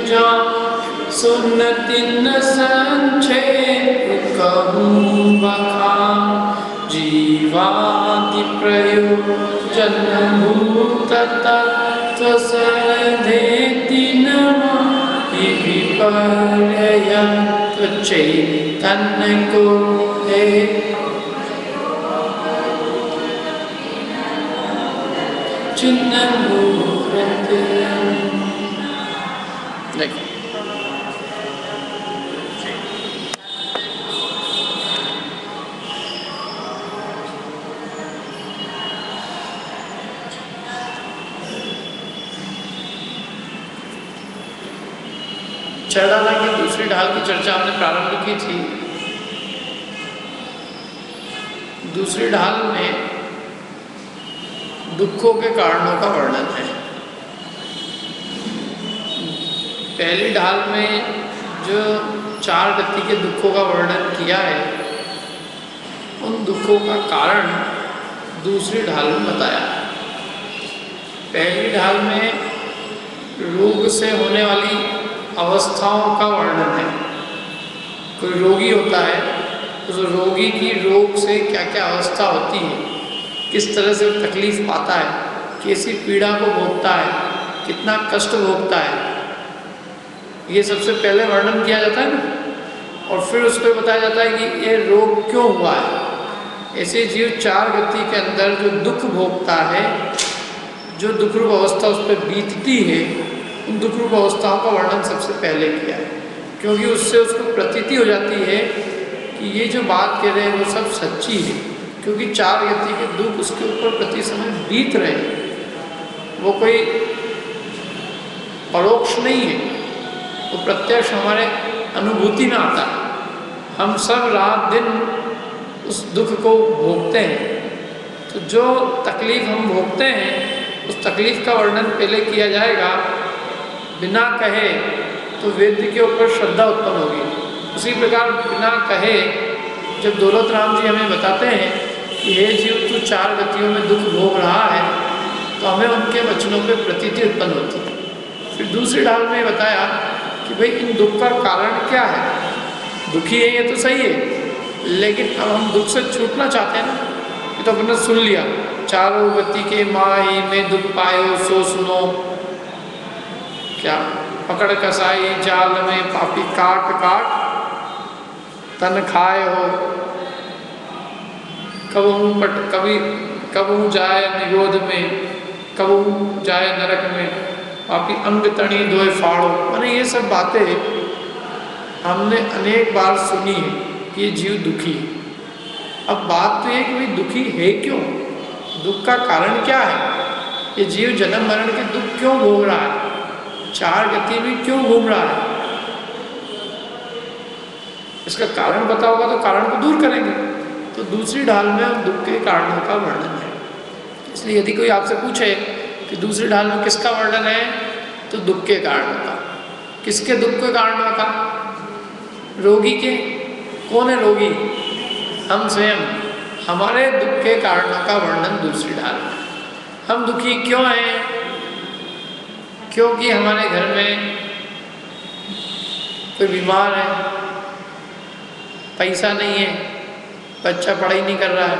जा सुनति न संचय कहूँ बखान जीवादि प्रयोजन भूत तत्व सदेति नमः विपर्ययत्व चैतन्य को है चिन्ह मूर्ति। देखो चढ़ाना की दूसरी ढाल की चर्चा हमने प्रारंभ की थी। दूसरी ढाल में दुखों के कारणों का वर्णन है। पहली ढाल में जो 4 गति के दुखों का वर्णन किया है, उन दुखों का कारण दूसरी ढाल में बताया। पहली ढाल में रोग से होने वाली अवस्थाओं का वर्णन है। कोई रोगी होता है, उस रोगी की रोग से क्या क्या अवस्था होती है, किस तरह से वो तकलीफ पाता है, कैसी पीड़ा को भोगता है, कितना कष्ट भोगता है, ये सबसे पहले वर्णन किया जाता है ना। और फिर उस पर बताया जाता है कि ये रोग क्यों हुआ है। ऐसे जीव 4 गति के अंदर जो दुख भोगता है, जो दुख रूप अवस्था उस पर बीतती है, उन दुख रूप अवस्थाओं का वर्णन सबसे पहले किया है। क्योंकि उससे उसको प्रतीति हो जाती है कि ये जो बात कह रहे हैं वो सब सच्ची है। क्योंकि 4 गति के दुख उसके ऊपर प्रति समय बीत रहे हैं, वो कोई परोक्ष नहीं है, वो प्रत्यक्ष हमारे अनुभूति में आता है। हम सब रात दिन उस दुख को भोगते हैं। तो जो तकलीफ हम भोगते हैं, उस तकलीफ का वर्णन पहले किया जाएगा। बिना कहे तो वेद्य के ऊपर श्रद्धा उत्पन्न होगी। उसी प्रकार बिना कहे जब दौलत राम जी हमें बताते हैं कि हे जीव तू 4 गतियों में दुख भोग रहा है, तो हमें उनके वचनों पे प्रतीति उत्पन्न होती है। फिर दूसरी ढाल में बताया कि भाई इन दुख का कारण क्या है। दुखी है ये तो सही है, लेकिन अब हम दुख से छूटना चाहते हैं ना। ये तो अपने सुन लिया, 4 गति के माही में दुख पायो सो सुनो, क्या पकड़ कसाई जाल में पापी काट काट तन खाए हो। कबहू जाए निरोध में, कबहू जाए नरक में, पापी अंग तणी धोए फाड़ो। मैंने ये सब बातें हमने अनेक बार सुनी है कि ये जीव दुखी है। अब बात तो ये कि भाई दुखी है क्यों, दुख का कारण क्या है, ये जीव जन्म मरण के दुख क्यों भोग रहा है, 4 गति में क्यों घूम रहा है। इसका कारण पता होगा तो कारण को दूर करेंगे। तो दूसरी ढाल में दुख के कारणों का वर्णन है। इसलिए यदि कोई आपसे पूछे कि दूसरी ढाल में किसका वर्णन है, तो दुख के कारणों का। किसके दुख के कारणों का? रोगी के। कौन है रोगी? हम स्वयं। हमारे दुख के कारणों का वर्णन दूसरी ढाल में। हम दुखी क्यों हैं? क्योंकि हमारे घर में कोई बीमार है, पैसा नहीं है, बच्चा पढ़ाई नहीं कर रहा है।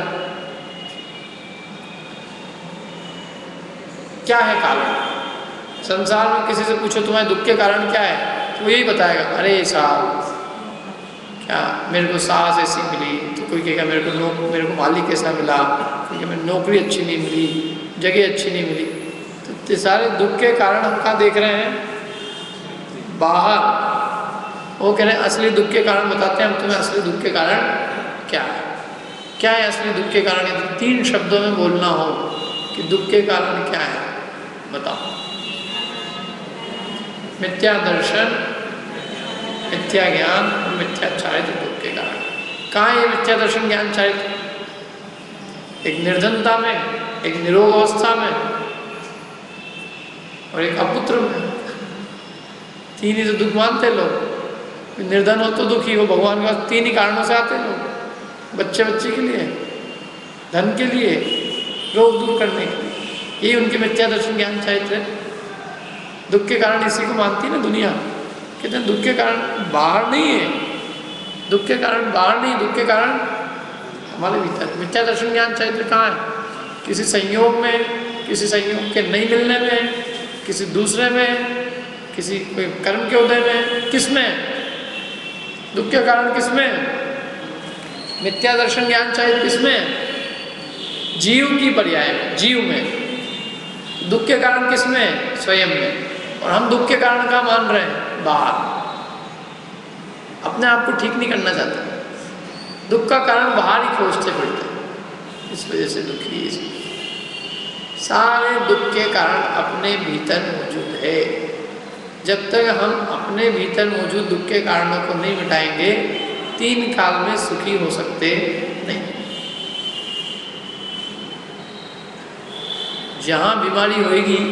क्या है कारण? संसार में किसी से पूछो तुम्हारे दुख के कारण क्या है, तो यही बताएगा, अरे साहब क्या मेरे को सास ऐसी मिली, तो कोई कहेगा मेरे को मालिक ऐसा मिला, कोई कहेगा मेरी नौकरी अच्छी नहीं मिली, जगह अच्छी नहीं मिली। तो सारे दुख के कारण हम कहाँ देख रहे हैं? बाहर। वो कह रहे हैं असली दुख के कारण बताते हैं हम तुम्हें। असली दुख के कारण क्या है? क्या है असली दुख के कारण? यदि 3 शब्दों में बोलना हो कि दुख के कारण क्या है, बताओ। मिथ्या दर्शन, मिथ्या ज्ञान और मिथ्या चारित्र दुख के कारण। कहाँ है ये मिथ्या दर्शन ज्ञान चारित्र? एक निर्धनता में, एक निरोग अवस्था में और एक अपुत्र में। 3 ही तो दुख मानते लोग। निर्धन हो तो दुखी हो, भगवान के पास 3 ही कारणों से आते लोग। बच्चे के लिए, धन के लिए, रोग दूर करने के लिए। यही उनके मिथ्या दर्शन ज्ञान चारित्र है। दुख के कारण इसी को मानती है ना दुनिया। कहते हैं दुख के कारण बाहर नहीं है, दुख के कारण बाहर नहीं, दुख के कारण हमारे भीतर। मिथ्या दर्शन ज्ञान चरित्र कहाँ है? किसी संयोग में, किसी संयोग के नहीं मिलने में, किसी दूसरे में, किसी कोई कर्म के उदय में, किस में? दुख के कारण किस में? मिथ्या दर्शन ज्ञान चरित्र किस में? जीव की पर्याय में, जीव में। दुख के कारण किस में? स्वयं में। और हम दुख के कारण क्या मान रहे हैं? बाहर। अपने आप को ठीक नहीं करना चाहते, दुख का कारण बाहर ही खोजते फिरते, इस वजह से दुखी है। सारे दुख के कारण अपने भीतर मौजूद है। जब तक हम अपने भीतर मौजूद दुख के कारणों को नहीं मिटाएंगे, 3 काल में सुखी हो सकते नहीं। जहाँ बीमारी होगी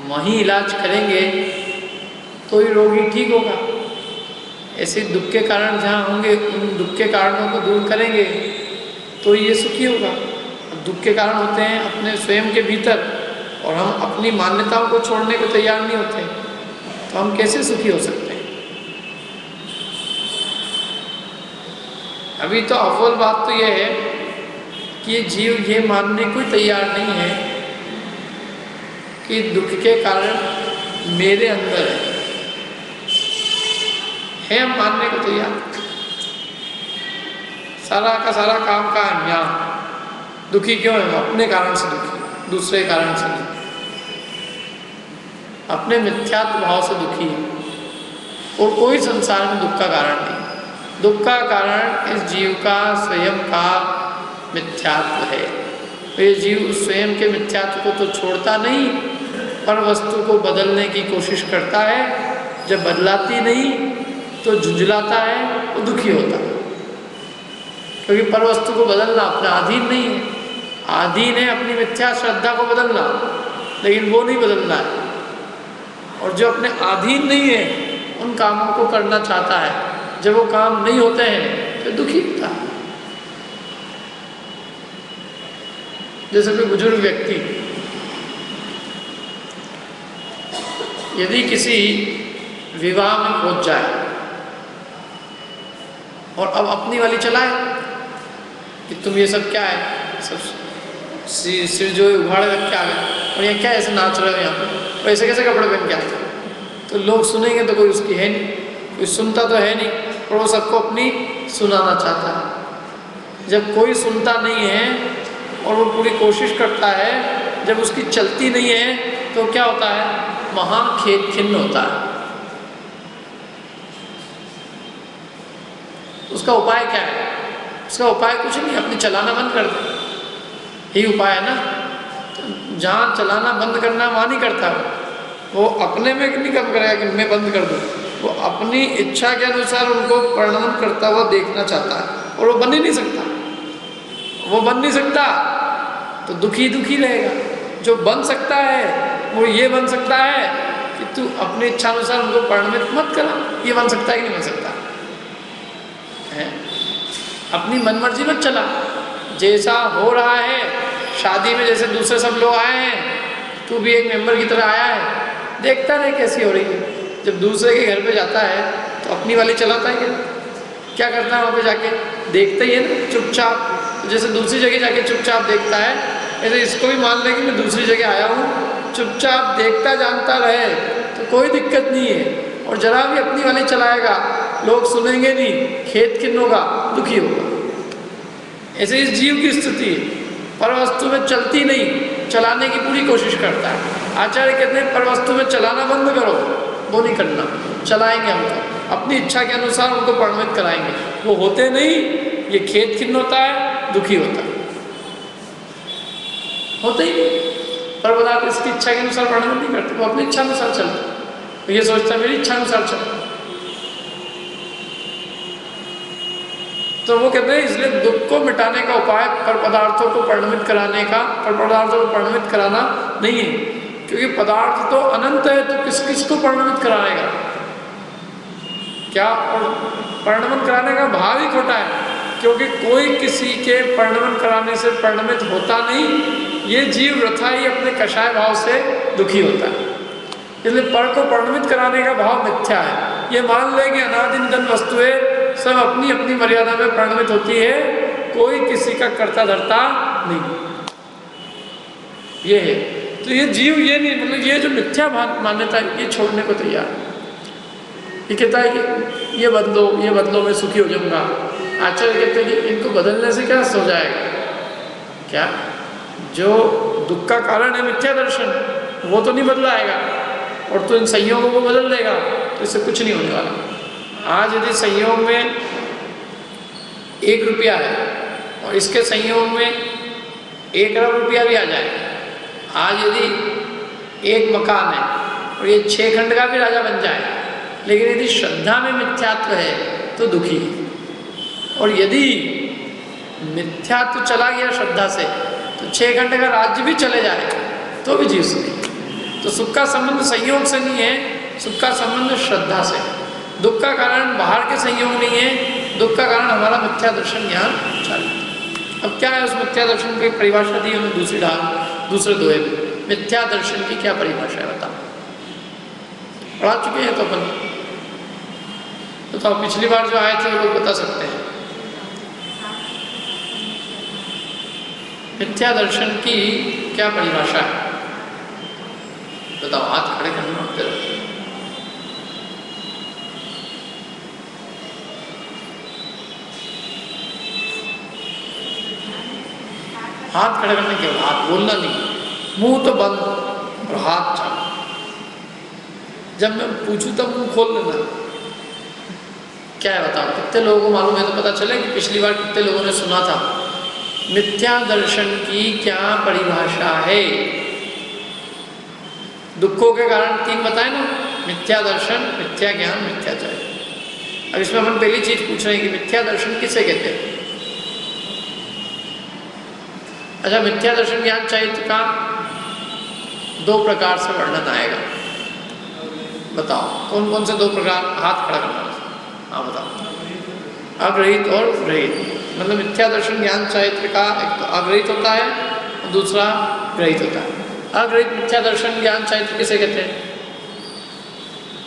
वहीं इलाज करेंगे तो ही रोगी ठीक होगा। ऐसे दुख के कारण जहाँ होंगे, उन दुख के कारणों को दूर करेंगे तो ये सुखी होगा। दुख के कारण होते हैं अपने स्वयं के भीतर, और हम अपनी मान्यताओं को छोड़ने को तैयार नहीं होते, तो हम कैसे सुखी हो सकते हैं? अभी तो अव्वल बात तो यह है कि ये जीव ये मानने को तैयार नहीं है कि दुख के कारण मेरे अंदर है हम मानने को तैयार। सारा का सारा काम का है यहाँ। दुखी क्यों है? अपने कारण से दुखी, दूसरे कारण से नहीं। अपने मिथ्यात्व भाव से दुखी है, और कोई संसार में दुख का कारण नहीं। दुख का कारण इस जीव का स्वयं का मिथ्यात्व है। तो ये जीव स्वयं के मिथ्यात्व को तो छोड़ता नहीं, पर वस्तु को बदलने की कोशिश करता है। जब बदलाती नहीं तो झुंझलाता है, वो दुखी होता है। क्योंकि पर वस्तु को बदलना अपना अधीन नहीं है, अधीन है अपनी मिथ्या श्रद्धा को बदलना, लेकिन वो नहीं बदलना है। और जो अपने अधीन नहीं है उन कामों को करना चाहता है, जब वो काम नहीं होते हैं तो दुखी होता है। जैसे कोई बुजुर्ग व्यक्ति यदि किसी विवाह में पहुंच जाए और अब अपनी वाली चलाए कि तुम ये सब क्या है, सब सिर जो उघाड़े रख के आ गए, और ये क्या ऐसे नाच रहे हो यहाँ पे, और ऐसे कैसे कपड़े पहन के आते? तो लोग सुनेंगे तो कोई उसकी है नहीं, कोई सुनता तो है नहीं, और वो सबको अपनी सुनाना चाहता है। जब कोई सुनता नहीं है और वो पूरी कोशिश करता है, जब उसकी चलती नहीं है तो क्या होता है? महान खेद खिन्न होता है। उसका उपाय क्या है? उसका उपाय कुछ नहीं, अपनी चलाना बंद कर दे, यही उपाय है ना। जहाँ चलाना बंद करना वहाँ नहीं करता वो अपने में नहीं कम करेगा कि मैं बंद कर दूँ। वो अपनी इच्छा के अनुसार उनको परिणाम करता हुआ देखना चाहता है, और वो बन ही नहीं सकता। वो बन नहीं सकता तो दुखी दुखी रहेगा। जो बन सकता है वो ये बन सकता है कि तू अपनी इच्छा अनुसार उनको परिणमित मत करा। ये बन सकता है कि नहीं बन सकता है? अपनी मनमर्जी मत चला। जैसा हो रहा है शादी में, जैसे दूसरे सब लोग आए हैं, तू भी एक मेंबर की तरह आया है, देखता रहे कैसी हो रही है। जब दूसरे के घर पे जाता है तो अपनी वाली चलाता है क्या करता है? वहाँ पे जाके देखता ही है ना, चुपचाप। जैसे दूसरी जगह जाके चुपचाप देखता है, ऐसे इसको भी मान ले कि मैं दूसरी जगह आया हूँ, चुपचाप देखता जानता रहे तो कोई दिक्कत नहीं है। और जरा भी अपनी वाली चलाएगा, लोग सुनेंगे नहीं, खेद खिन्न होगा, दुखी होगा। ऐसे इस जीव की स्थिति है। पर वस्तु में चलती नहीं, चलाने की पूरी कोशिश करता है। आचार्य कहते हैं पर वस्तु में चलाना बंद करो, वो नहीं करना। चलाएंगे हम तो अपनी इच्छा के अनुसार उनको परिणमित कराएंगे, वो होते नहीं, ये खेद खिन्न होता है, दुखी होता है, होते ही नहीं। पर पदार्थ इसकी इच्छा के अनुसार परिणमित नहीं करते, वो अपनी इच्छा अनुसार चलते, तो ये सोचता है मेरी इच्छा अनुसार चलता। तो वो कहते हैं इसलिए दुख को मिटाने का उपाय पर पदार्थों को परिणमित कराने का, पर पदार्थों को परिणमित कराना नहीं है, क्योंकि पदार्थ तो अनंत है, तो किस किस को परिणमित कराएगा क्या? और परिणमन कराने का भाव ही खोटा है, क्योंकि कोई किसी के परिणमन कराने से परिणमित होता नहीं। ये जीव वृथा ही अपने कषाय भाव से दुखी होता है। इसलिए पर को परिणमित कराने का भाव मिथ्या है। ये मान ले कि अनादिनतन वस्तुएं सब अपनी अपनी मर्यादा में परिणमित होती है, कोई किसी का कर्ता धर्ता नहीं, ये है। तो ये जीव ये नहीं, मतलब ये जो मिथ्या मान्यता ये छोड़ने को तैयार है। ये कहता है कि ये बदलो मैं सुखी हो जाऊंगा। आचार्य कहते हैं कि इनको बदलने से क्या हो जाएगा, क्या जो दुख का कारण है मिथ्या दर्शन, वो तो नहीं बदलाएगा, और तो इन संयोगों को बदल देगा, तो इससे कुछ नहीं होने वाला। आज यदि संयोग में 1 रुपया है और इसके संयोग में 1 अरब रुपया भी आ जाए, आज यदि 1 मकान है और ये 6 खंड का भी राजा बन जाए, लेकिन यदि श्रद्धा में मिथ्यात्व है तो दुखी है, और यदि मिथ्यात्व चला गया श्रद्धा से तो 6 खंड का राज्य भी चले जाए तो भी जीव सुखी। तो सुख का संबंध संयोग से नहीं है, सुख का संबंध श्रद्धा से। दुख का कारण बाहर के संयोग नहीं है, दुख का कारण हमारा मिथ्या दर्शन यहाँ चालू। अब क्या है उस मिथ्या दर्शन की परिभाषा दी उन्होंने दूसरे दोहे में। मिथ्या दर्शन की क्या परिभाषा है बताओ, पढ़ा चुके हैं तो अपन तो पिछली बार जो आए थे वो लोग बता सकते हैं। मिथ्या दर्शन की क्या परिभाषा है बताओ, हाथ खड़े करना होते रहो। हाथ खड़े करने के बाद हाथ बोलना नहीं, मुंह तो बंद और हाथ चालू। जब मैं पूछूं तब मुंह खोल लेना। क्या है बताओ, कितने लोगों को मालूम है तो पता चले कि पिछली बार कितने लोगों ने सुना था। मिथ्या दर्शन की क्या परिभाषा है? दुखों के कारण 3 बताए ना, मिथ्या दर्शन, मिथ्या ज्ञान, मिथ्याचार। अब इसमें हम पहली चीज पूछ रहे हैं कि मिथ्या दर्शन किसे कहते हैं। अच्छा, मिथ्या दर्शन ज्ञान चरित्र का 2 प्रकार से वर्णन आएगा, बताओ कौन कौन से 2 प्रकार? हाथ खड़ा करना। हाँ बताओ। अग्रहित और ग्रहित, मतलब मिथ्या दर्शन ज्ञान चरित्र का एक तो अग्रहित होता है और दूसरा ग्रहित होता है। अग्रहित मिथ्या दर्शन ज्ञान चरित्र किसे कहते हैं?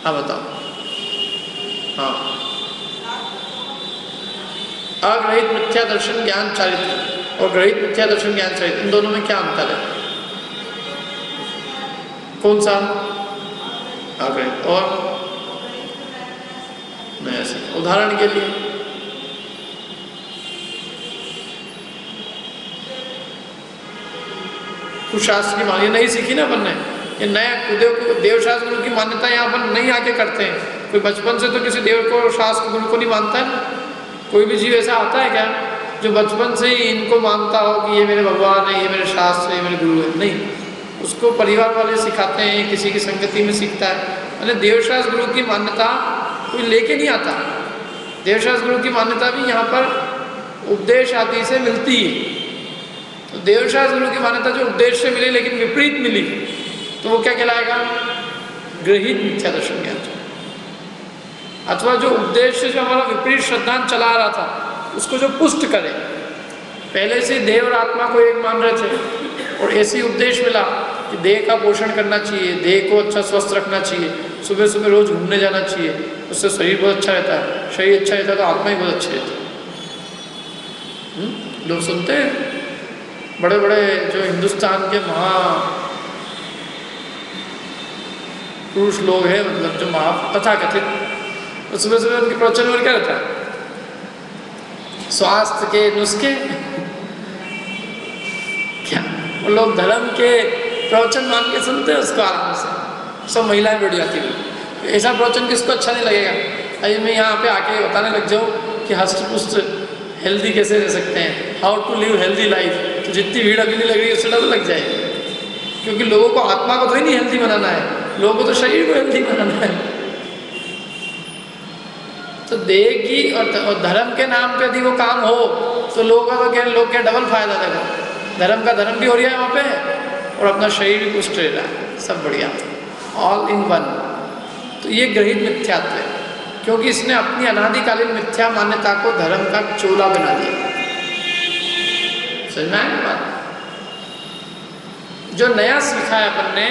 हाँ बताओ। हाँ, अग्रहित मिथ्या दर्शन ज्ञान चरित्र और ग्रहित मिथ्या दर्शन ज्ञान चरित्र, इन दोनों में क्या अंतर है? कौन सा? अग्रहित और नहीं। ऐसे उदाहरण के लिए कुछ शास्त्र की मान्यता नहीं सीखी ना अपन ने, ये नया देवशास्त्र गुरु की मान्यता यहाँ अपन नहीं आके करते हैं। कोई बचपन से तो किसी देव को शास्त्र गुरु को नहीं मानता है ना। कोई भी जीव ऐसा आता है क्या जो बचपन से ही इनको मानता हो कि ये मेरे भगवान है, ये मेरे शास्त्र है, ये मेरे गुरु है? नहीं, उसको परिवार वाले सिखाते हैं, किसी की संगति में सीखता है। मैंने देवशास्त्र गुरु की मान्यता कोई लेके नहीं आता। देवशास्त्र गुरु की मान्यता भी यहाँ पर उपदेश आदि से मिलती है। तो देवशास्त्र गुरु की मान्यता जो उपदेश से मिली लेकिन विपरीत मिली, तो वो क्या कहलाएगा? ग्रहित मिथ्या दर्शन ज्ञान। अथवा जो उपदेश से जो हमारा विपरीत श्रद्धांत चला रहा था उसको जो पुष्ट करे। पहले से देव और आत्मा को एक मान रहे थे और ऐसी उपदेश मिला कि देह का पोषण करना चाहिए, देह को अच्छा स्वस्थ रखना चाहिए, सुबह सुबह रोज घूमने जाना चाहिए, उससे शरीर बहुत अच्छा रहता है, शरीर अच्छा रहता है तो आत्मा ही बहुत अच्छी रहती है। लोग सुनते हैं, बड़े बड़े जो हिंदुस्तान के महा पुरुष लोग हैं, मतलब जो महा तथाकथित, तो सुबह सुबह उनके प्रवचन में क्या रहता है? स्वास्थ्य के नुस्खे क्या? वो लोग धर्म के प्रवचन मान के सुनते हैं उसको आराम से। सब महिलाएं बैठ जाती हैं। ऐसा प्रवचन किसको अच्छा नहीं लगेगा? अरे मैं यहाँ पे आके बताने लग जाऊँ कि हष्ट पुष्ट हेल्दी कैसे रह सकते हैं, how to live healthy life, तो जितनी भीड़ अभी नहीं लग रही उससे डर लग जाएगी। क्योंकि लोगों को आत्मा को तो ही नहीं हेल्दी बनाना है, लोगों को तो शरीर को हेल्दी बनाना है। तो देह की और धर्म के नाम पे यदि वो काम हो तो लोगों का तो लोग क्या डबल फायदा देगा। धर्म का धर्म भी हो रहा है वहाँ पे और अपना शरीर भी पुष्ट रह रहा है, सब बढ़िया, ऑल इन वन। तो ये ग्रहित मिथ्यात्व है, क्योंकि इसने अपनी अनादिकालीन मिथ्या मान्यता को धर्म का चोला बना दिया। समझ में आया बात? जो नया सीखा है अपन ने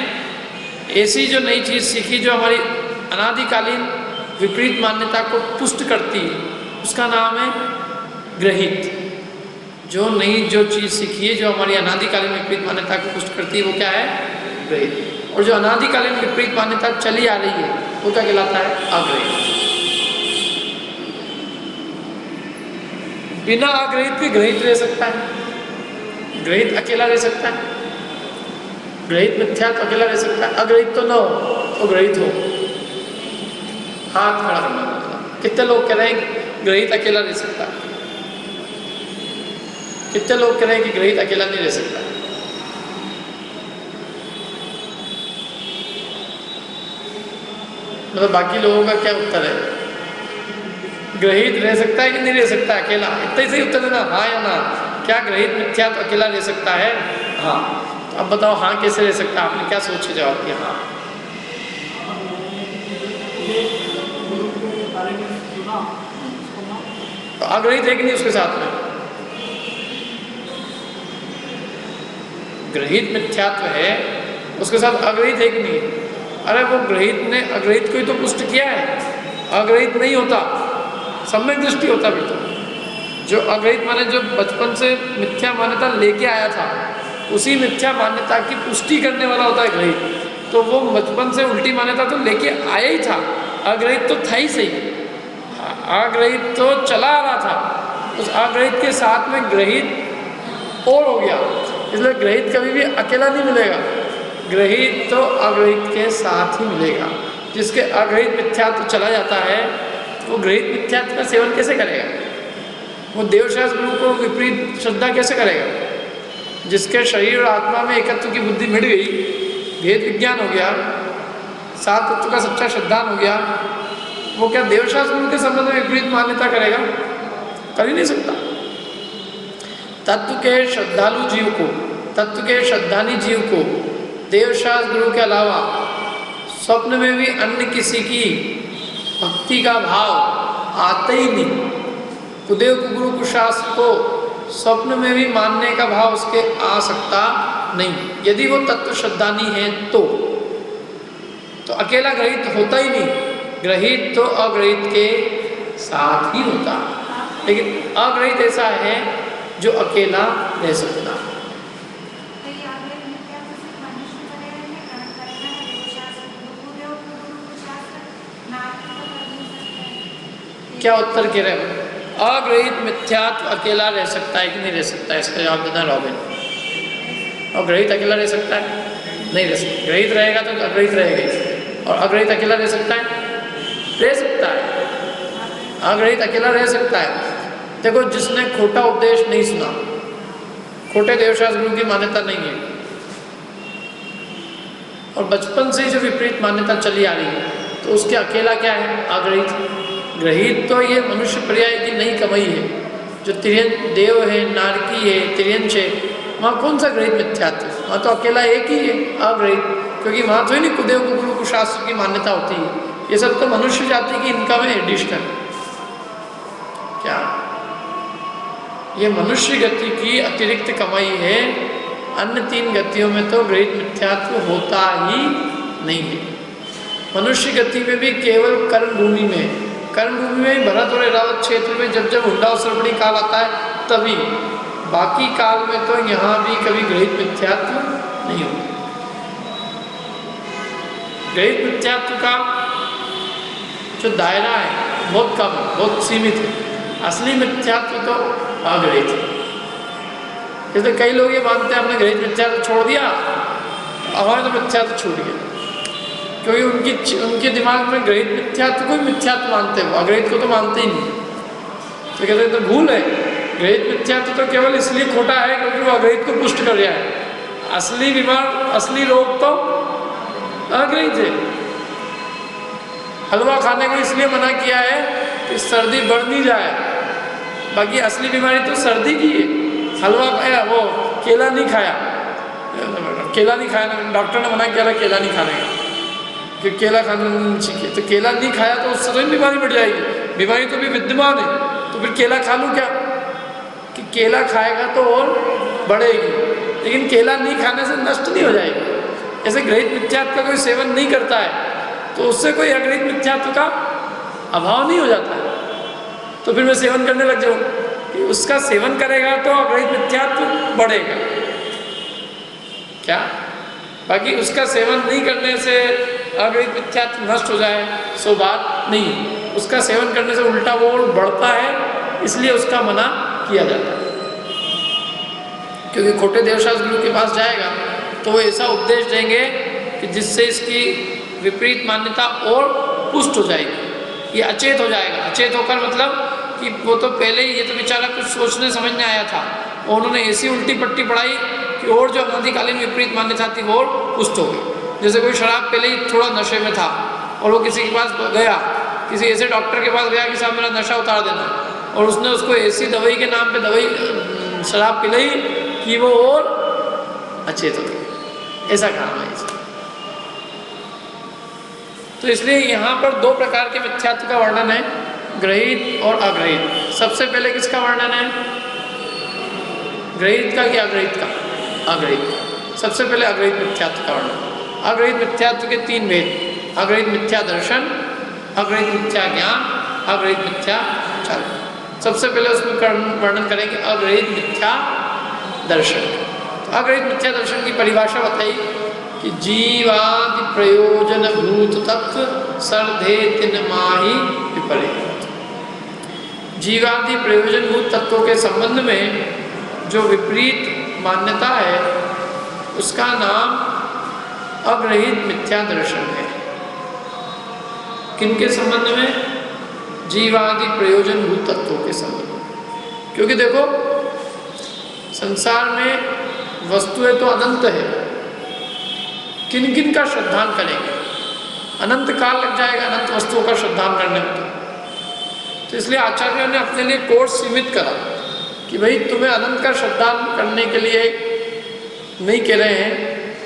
ऐसी जो नई चीज़ सीखी जो हमारी अनादिकालीन विपरीत मान्यता को पुष्ट करती है, उसका नाम है ग्रहित। जो नई जो चीज़ सीखी है जो हमारी अनादिकालीन विपरीत मान्यता को पुष्ट करती है वो क्या है? ग्रहित। और जो अनादिकालीन विपरीत मान्यता चली आ रही है वो क्या कहलाता है? अग्रहित। बिना अग्रहित के ग्रहित रह सकता है, ग्रहित अकेला रह सकता है, ग्रहित मिथ्या तो अकेला रह सकता है, अग्रहित तो न हो तो ग्रहित हो। हाथ खड़ा करना मतलब कितने लोग कह रहे हैं ग्रहित अकेला रह सकता है? कितने लोग कह रहे हैं कि ग्रहित अकेला नहीं रह सकता? मतलब बाकी लोगों का क्या उत्तर है? ग्रहित रह सकता है कि नहीं रह सकता अकेला? इतना ही सही उत्तर देना, हाँ या ना। क्या ग्रहित मिथ्या तो अकेला रह सकता है? हाँ। तो अब बताओ हाँ कैसे रह सकता है? आपने क्या सोच के जवाब दिया? हाँ। तो अग्रहित है कि नहीं उसके साथ में? ग्रहित मिथ्यात्व है, उसके साथ अग्रहित है कि नहीं? अरे वो ग्रहित ने अग्रहित को ही तो पुष्ट किया है, अग्रहित नहीं होता, सम्यक दृष्टि होता। भी तो जो अग्रहित माने जो बचपन से मिथ्या मान्यता लेके आया था, उसी मिथ्या मान्यता की पुष्टि करने वाला होता है ग्रहित। तो वो बचपन से उल्टी मान्यता तो लेके आया ही था, अग्रहित तो था ही सही, अग्रहित तो चला आ रहा था, उस अग्रहित के साथ में ग्रहित और हो गया। इसलिए ग्रहित कभी भी अकेला नहीं मिलेगा, ग्रहित तो अग्रहित के साथ ही मिलेगा। जिसके अग्रहित मिथ्यात्व चला जाता है वो ग्रहित मिथ्यात्व का सेवन कैसे करेगा? वो देवशास्त्र गुरु को विपरीत श्रद्धा कैसे करेगा? जिसके शरीर और आत्मा में एकत्व की बुद्धि मिट गई, भेद विज्ञान हो गया, सात तत्व का सच्चा श्रद्धान हो गया, वो क्या देवशास्त्र गुरु के संबंध में विपरीत मान्यता करेगा? कर ही नहीं सकता। तत्व के श्रद्धालु जीव को, तत्व के श्रद्धानी जीव को देवशास्त्र गुरु के अलावा स्वप्न में भी अन्य किसी की भक्ति का भाव आता ही नहीं। कुदेव गुरु कुशास्त्र को स्वप्न में भी मानने का भाव उसके आ सकता नहीं, यदि वो तत्व श्रद्धानी है तो अकेला ग्रहित होता ही नहीं, ग्रहित तो अग्रहित के साथ ही होता। लेकिन अग्रहित ऐसा है जो अकेला रह सकता। क्या उत्तर कह रहे हैं? अग्रहित मिथ्यात्व अकेला रह सकता है कि नहीं रह सकता है? इसका जवाब देना रॉबिन। और ग्रहित अकेला रह सकता है? नहीं रह सकता। ग्रहित रहेगा तो अग्रहित रहेगा, और अग्रहित अकेला रह सकता है? रह सकता है। अग्रहित अकेला रह सकता है। देखो, जिसने खोटा उपदेश नहीं सुना, खोटे देवशास्त्र गुरु की मान्यता नहीं है, और बचपन से ही जो विपरीत मान्यता चली आ रही है, तो उसके अकेला क्या है? अग्रहित। ग्रहित तो ये मनुष्य पर्याय की नई कमाई है। जो तिर्यन देव है, नारकी है, तिर्यंश है, वहाँ कौन सा ग्रहित मिथ्यात्व? वहाँ तो अकेला एक ही है, अग्रहित। क्योंकि वहाँ तो ही नहीं कुदेव गुरु कुशास्त्र की मान्यता होती है। ये सब तो मनुष्य जाति की इनका में एडिशनल क्या, ये मनुष्य गति की अतिरिक्त कमाई है। अन्य तीन गतियों में तो ग्रहित मिथ्यात्व होता ही नहीं है। मनुष्य गति में भी केवल कर्म भूमि में, कर्म भूमि में भरत और ऐरावत क्षेत्र में जब जब हुंडा और श्रवणी काल आता है तभी, बाकी काल में तो यहाँ भी कभी ग्रहित मिथ्यात्व नहीं होता। ग्रहित मिथ्यात्व का जो दायरा है बहुत कम है, बहुत सीमित है। असली मिथ्यात्व तो अग्रहित है। जैसे कई लोग ये मानते हैं हमने ग्रहित मिथ्यात्व छोड़ दिया, हमारे तो मिथ्यात्व छूट गया, क्योंकि उनके दिमाग में ग्रहित मिथ्यात्व को ही मिथ्यात्व मानते हैं, अग्रहित को तो मानते ही नहीं। तो कहते हैं तो भूल है, ग्रहित मिथ्यात्व तो केवल इसलिए खोटा है क्योंकि वो अग्रहित को पुष्ट कर रहा है। असली बीमार, असली रोग तो अग्रहित है। हलवा खाने को इसलिए मना किया है कि सर्दी बढ़ नहीं जाए, बाकी असली बीमारी तो सर्दी की है। हलवा खाया, वो केला नहीं खाया, केला नहीं खाया, डॉक्टर ने मना किया था केला नहीं खाने का, कि केला खाना नहीं चाहिए। तो केला नहीं खाया तो उससे तो बीमारी बढ़ जाएगी, बीमारी तो भी विद्यमान है, तो फिर केला खा लूँ क्या? कि केला खाएगा तो और बढ़ेगी, लेकिन केला नहीं खाने से नष्ट नहीं हो जाएगी। ऐसे ग्रहित मिथ्यात्व का कोई सेवन नहीं करता है तो उससे कोई अग्रहित मिथ्यात्व का अभाव नहीं हो जाता है। तो फिर मैं सेवन करने लग जाऊँ कि उसका सेवन करेगा तो अग्रहित मिथ्यात्व बढ़ेगा क्या? बाकी उसका सेवन नहीं करने से अग्रहित मिथ्यात्व नष्ट हो जाए सो बात नहीं। उसका सेवन करने से उल्टा वो बढ़ता है, इसलिए उसका मना किया जाता है। क्योंकि खोटे देवशास्त्र गुरु के पास जाएगा तो वो ऐसा उपदेश देंगे कि जिससे इसकी विपरीत मान्यता और पुष्ट हो जाएगी, ये अचेत हो जाएगा। अचेत होकर मतलब कि वो तो पहले ही ये तो बेचारा कुछ सोचने समझने आया था, उन्होंने ऐसी उल्टी पट्टी पढ़ाई कि और जो अनादिकालीन विपरीत मान्यता थी वो और पुष्ट हो गई। जैसे कोई शराब पहले ही थोड़ा नशे में था और वो किसी के पास गया, किसी ऐसे डॉक्टर के पास गया कि साहब मेरा नशा उतार देना, और उसने उसको ऐसी दवाई के नाम पे दवाई शराब पिलाई कि वो और अचेत हो गई। ऐसा काम है इसका। तो इसलिए यहाँ पर दो प्रकार के मिथ्यात्व का वर्णन है, ग्रहित और अग्रहित। सबसे पहले किसका वर्णन है? ग्रहित का कि अग्रहित का? अग्रहित का। सबसे पहले अग्रहित मिथ्यात्व का वर्णन। अग्रहित मिथ्यात्व के तीन भेद: अग्रहित मिथ्या दर्शन, अग्रहित मिथ्या ज्ञान, अग्रहित मिथ्याचार। सबसे पहले उसमें वर्णन करेंगे अग्रहित मिथ्या दर्शन। तो अग्रहित मिथ्या दर्शन की परिभाषा बताई कि जीवादि प्रयोजन भूत तत्व सर्धे तिन माही विपरीत। जीवादि प्रयोजन भूत तत्वों के संबंध में जो विपरीत मान्यता है उसका नाम अग्रहित मिथ्या दर्शन है। किनके संबंध में? जीवादि प्रयोजन भूत तत्वों के संबंध में। क्योंकि देखो संसार में वस्तुएं तो अनंत है, किन किन का श्रद्धान करेंगे? अनंत काल लग जाएगा अनंत वस्तुओं का श्रद्धान करने में। तो इसलिए आचार्यों ने अपने लिए कोर्स सीमित करा कि भाई तुम्हें अनंत का श्रद्धान करने के लिए नहीं कह रहे हैं,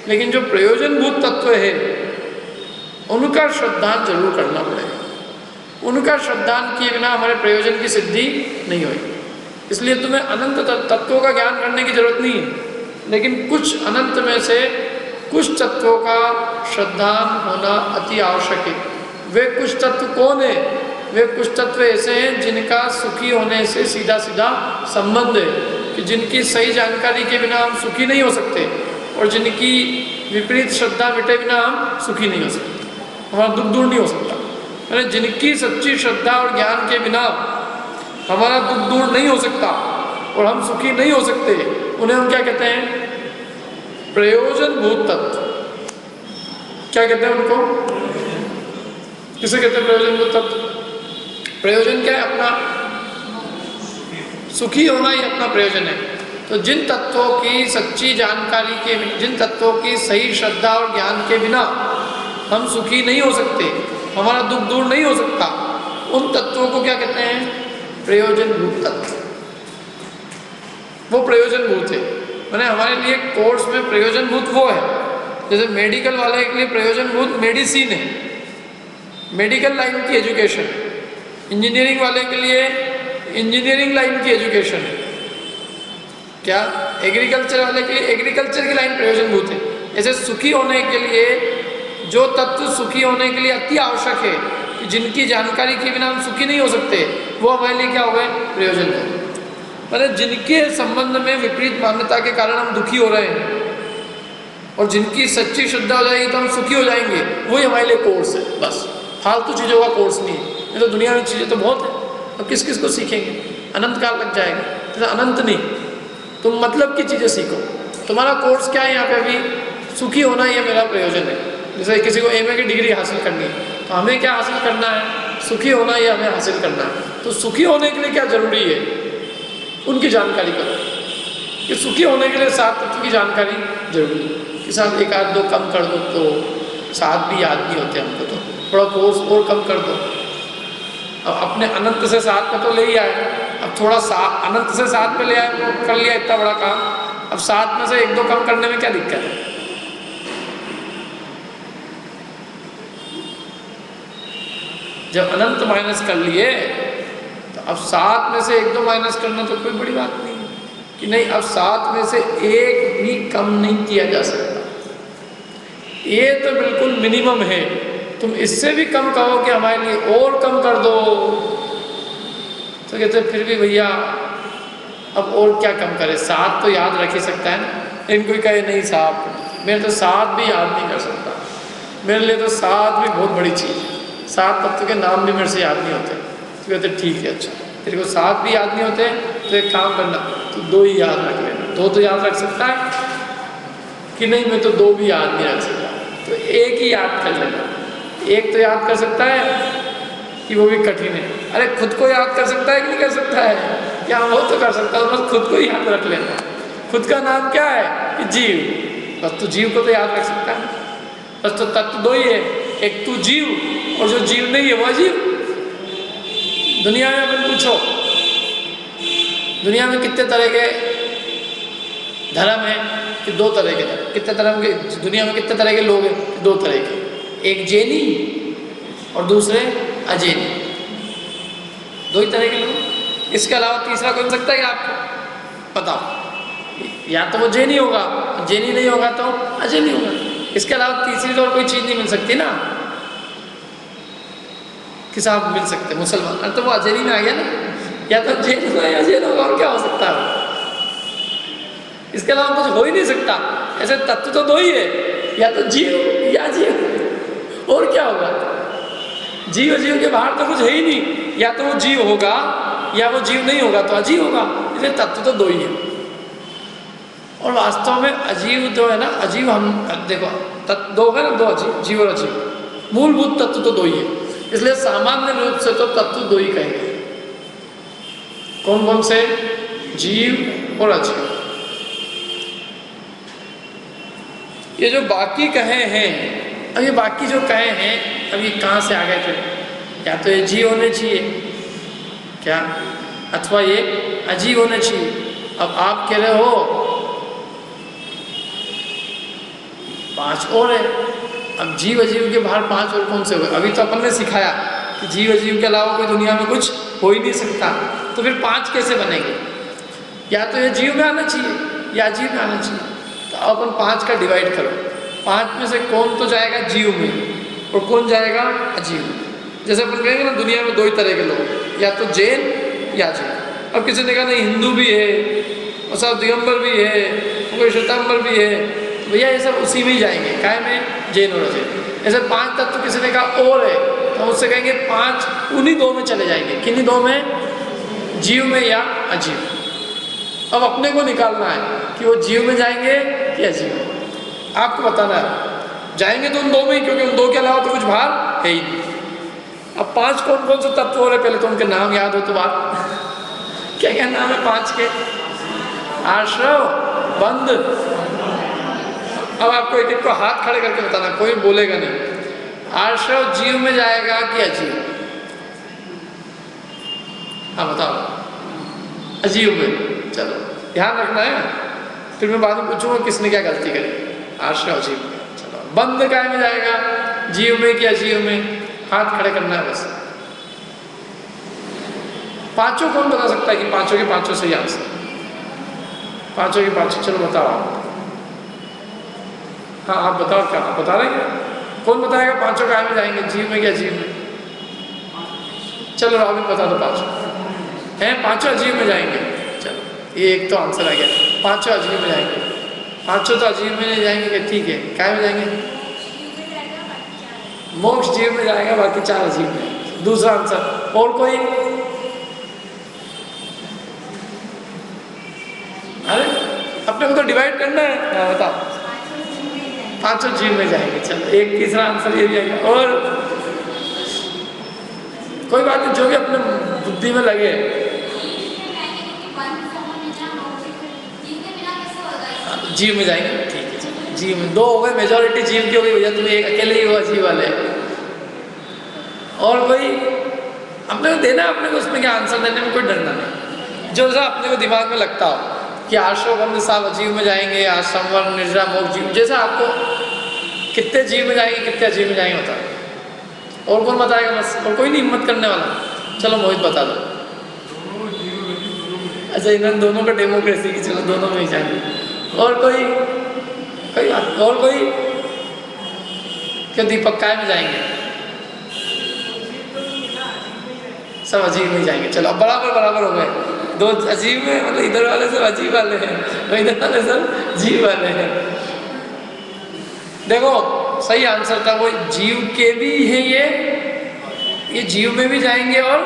लेकिन जो प्रयोजनभूत तत्व है उनका श्रद्धान जरूर करना पड़ेगा। उनका श्रद्धान किए बिना हमारे प्रयोजन की सिद्धि नहीं होगी। इसलिए तुम्हें अनंत तत्वों का ज्ञान करने की जरूरत नहीं है, लेकिन कुछ अनंत में से कुछ तत्वों का श्रद्धान होना अति आवश्यक है। वे कुछ तत्व कौन है? वे कुछ तत्व ऐसे हैं जिनका सुखी होने से सीधा सीधा संबंध है, कि जिनकी सही जानकारी के बिना हम सुखी नहीं हो सकते, और जिनकी विपरीत श्रद्धा मिटे बिना हम सुखी नहीं हो सकते, हमारा दुख दूर नहीं हो सकता। यानी जिनकी सच्ची श्रद्धा और ज्ञान के बिना हमारा दुख दूर नहीं हो सकता और हम सुखी नहीं हो सकते, उन्हें हम क्या कहते हैं? प्रयोजनभूत तत्व। क्या कहते हैं उनको? किसे कहते हैं प्रयोजनभूत तत्व? प्रयोजन क्या है? अपना सुखी होना ही अपना प्रयोजन है। तो जिन तत्वों की सच्ची जानकारी के, जिन तत्वों की सही श्रद्धा और ज्ञान के बिना हम सुखी नहीं हो सकते, हमारा दुख दूर नहीं हो सकता, उन तत्वों को क्या कहते हैं? प्रयोजनभूत तत्व। वो प्रयोजनभूत है। मैंने हमारे लिए कोर्स में प्रयोजनभूत वो है, जैसे मेडिकल वाले के लिए प्रयोजनभूत मेडिसिन है, मेडिकल लाइन की एजुकेशन। इंजीनियरिंग वाले के लिए इंजीनियरिंग लाइन की एजुकेशन है। क्या? एग्रीकल्चर वाले के लिए एग्रीकल्चर की लाइन प्रयोजनभूत है। ऐसे सुखी होने के लिए जो तत्व सुखी होने के लिए अति आवश्यक है, कि जिनकी जानकारी के बिना हम सुखी नहीं हो सकते, वो हमारे लिए क्या हो गए? प्रयोजनभूत। मतलब जिनके संबंध में विपरीत मान्यता के कारण हम दुखी हो रहे हैं, और जिनकी सच्ची श्रद्धा हो जाएगी तो हम सुखी हो जाएंगे, वही हमारे लिए कोर्स है। बस फालतू चीज़ों का कोर्स नहीं है। ये तो दुनिया में चीज़ें तो बहुत है, अब किस किस को सीखेंगे? अनंत काल लग जाएगा। तो अनंत नहीं, तुम मतलब की चीज़ें सीखो। तुम्हारा कोर्स क्या है यहाँ पे? अभी सुखी होना ही मेरा प्रयोजन है। जैसे किसी को एमए की डिग्री हासिल करनी है, तो हमें क्या हासिल करना है? सुखी होना ही हमें हासिल करना है। तो सुखी होने के लिए क्या जरूरी है? उनकी जानकारी करो कि सुखी होने के लिए 7 तत्व की जानकारी जरूरी है। कि साहब एक आध दो कम कर दो तो 7 भी याद नहीं होते हमको, तो थोड़ा कोर्स और कम कर दो। अब अपने अनंत से 7 पे तो ले ही आए, अब थोड़ा अनंत से 7 पे ले आए तो कर लिया इतना बड़ा काम। अब 7 में से 1-2 कम करने में क्या दिक्कत है? जब अनंत माइनस कर लिए तो अब 7 में से 1-2 माइनस करना तो कोई बड़ी बात नहीं है। कि नहीं, अब 7 में से 1 भी कम नहीं किया जा सकता। ये तो बिल्कुल मिनिमम है। तुम इससे भी कम कहो कि हमारे लिए और कम कर दो, तो कहते फिर भी भैया अब और क्या कम करे, 7 तो याद रख ही सकता है ना। इनको कहे नहीं साहब मेरे तो 7 भी याद नहीं कर सकता, मेरे लिए तो 7 भी बहुत बड़ी चीज़ है, 7 तत्व के नाम भी मेरे से याद नहीं होते। तो कहते ठीक है, अच्छा तेरे को 7 भी याद नहीं होते तो एक काम करना, तो 2 ही याद रख लेना। 2 तो याद रख सकता है कि नहीं, मैं तो 2 भी याद नहीं रख सकता, तो 1 ही याद कर लेना। 1 तो याद कर सकता है कि वो भी कठिन है। अरे खुद को याद कर सकता है कि नहीं कर सकता है? क्या वो तो कर सकता है, बस खुद को ही याद रख लेना। खुद का नाम क्या है कि जीव, बस तो जीव को तो याद रख सकता है। बस तो तत्व 2 ही है, एक तू जीव और जो जीव नहीं है वो अजीव। दुनिया में अपन पूछो, दुनिया में कितने तरह के धर्म है कि 2 तरह के धर्म। कितने धर्म के दुनिया में कितने तरह के लोग हैं? 2 तरह के, एक जैनी और दूसरे अजैनी, 2 ही तरह के लोग। इसके अलावा तीसरा कोई मिल सकता है कि आपको बताओ? या तो वो जैनी होगा, जैनी नहीं होगा तो अजैनी होगा। इसके अलावा तीसरी तो और कोई चीज़ नहीं मिल सकती ना कि साहब मिल सकते मुसलमान, अरे तो वो अजैनी में आ गया ना, या तो जैन होगा या अजैन होगा, और क्या हो सकता है? इसके अलावा कुछ हो ही नहीं सकता। ऐसे तत्व तो 2 ही है, या तो जीव या जीव, और क्या होगा? जीव जीव के बाहर तो कुछ है ही नहीं, या तो वो जीव होगा या वो जीव नहीं होगा तो अजीव होगा। इसलिए तत्व तो 2 ही है। और वास्तव में अजीव जो है ना, अजीव हम देखो तत्व 2 है ना, 2 अजीव, जीव और अजीव, मूलभूत तत्व तो 2 ही है। इसलिए सामान्य रूप से तो तत्व 2 ही कहेंगे। कौन कौन से? जीव और अजीव। ये जो बाकी कहे हैं, अब ये बाकी जो कहे हैं, अब ये कहाँ से आ गए थे? या तो ये जीव होने चाहिए क्या, अथवा ये अजीव होने चाहिए। अब आप कह रहे हो 5 और है, अब जीव अजीव के बाहर 5 और कौन से हुए? अभी तो अपन ने सिखाया कि जीव अजीव के अलावा कोई दुनिया में कुछ हो ही नहीं सकता, तो फिर 5 कैसे बनेंगे? या तो ये जीव में आना चाहिए या अजीव में आना चाहिए। तो अपन 5 का डिवाइड करो, 5 में से कौन तो जाएगा जीव में और कौन जाएगा अजीव में। जैसे अपन कहेंगे ना दुनिया में 2 ही तरह के लोग, या तो जैन या अजीव। अब किसी ने कहा नहीं हिंदू भी है और सब दिगंबर भी है, कोई श्वेतांबर भी है, तो भैया ये सब उसी में ही जाएंगे, काय में? जैन और अजैन। ऐसे 5 तत्व किसी ने कहा और है, तो उससे कहेंगे 5 उन्हीं 2 में चले जाएंगे। किन्हीं 2 में? जीव में या अजीव। अब अपने को निकालना है कि वो जीव में जाएंगे कि अजीव में। आपको बताना है जाएंगे तो उन 2 में ही, क्योंकि उन 2 के अलावा तो कुछ बाहर है ही नहीं। अब 5 कौन कौन से तत्व हो रहे, पहले तो उनके नाम याद हो तो बात क्या क्या नाम है 5 के? आश्रव, बंध। अब आपको एक एक को हाथ खड़े करके बताना, कोई बोलेगा नहीं। आश्रव जीव में जाएगा कि अजीव? हाँ बताओ। अजीव में। चलो ध्यान रखना है, फिर मैं बाद में पूछूंगा किसने क्या गलती करी। आश्रव जीव में। चलो बंध काय में जाएगा, जीव में कि अजीव में? हाथ खड़े करना है बस। 5 कौन बता सकता है कि 5 के 5 सही आंसर? 5 के 5, चलो बताओ आप। हाँ आप बताओ, क्या आप बता रहे हैं? कौन बताएगा 5 काय में जाएंगे, जीव में कि अजीव में? चलो राहुल बता दो। 5 हैं, 5 अजीव में जाएंगे। चलो ये एक तो आंसर आ गया, 5 अजीव में जाएंगे। 5 तो अजीव में नहीं जाएंगे, ठीक है, काय में जाएंगे? मोक्ष जीव में जाएगा, बाकी 4 अजीव में। दूसरा आंसर। और कोई? अरे अपने को तो डिवाइड करना है। हाँ बताओ। 5 जीव में जाएंगे। चलो एक तीसरा आंसर ये भी आएगा। और कोई बात नहीं, जो भी अपने बुद्धि में लगे। जीव में जाएंगे, ठीक है। जीव में 2 हो गए, मेजोरिटी जीव की हो गई भैया, तुम्हें एक अकेले ही हुआ जीव वाले। और कोई? अपने को देना, अपने को उसमें क्या आंसर देने में कोई डरना नहीं। जो सा अपने को दिमाग में लगता हो कि आश्रम बंद साहब अजीव में जाएंगे, आश्रमवर निर्जरा मोक्ष जीव, जैसा आपको कितने जीव में जाएंगे कितने अजीव में जाएंगे बता। और कौन बताएगा? बस और कोई नहीं हिम्मत करने वाला। चलो मोहित बता दो। अच्छा इन दोनों का डेमोक्रेसी की, चलो दोनों में ही जाएंगे। और कोई? कोई बात? और कोई? क्यों दीपक काय में जाएंगे? सब अजीब में जाएंगे। चलो अब बराबर बराबर हो गए, दो अजीब में, मतलब इधर वाले सब अजीब वाले हैं और इधर वाले सब जीव वाले हैं। देखो सही आंसर था वो, जीव के भी है ये जीव में भी जाएंगे और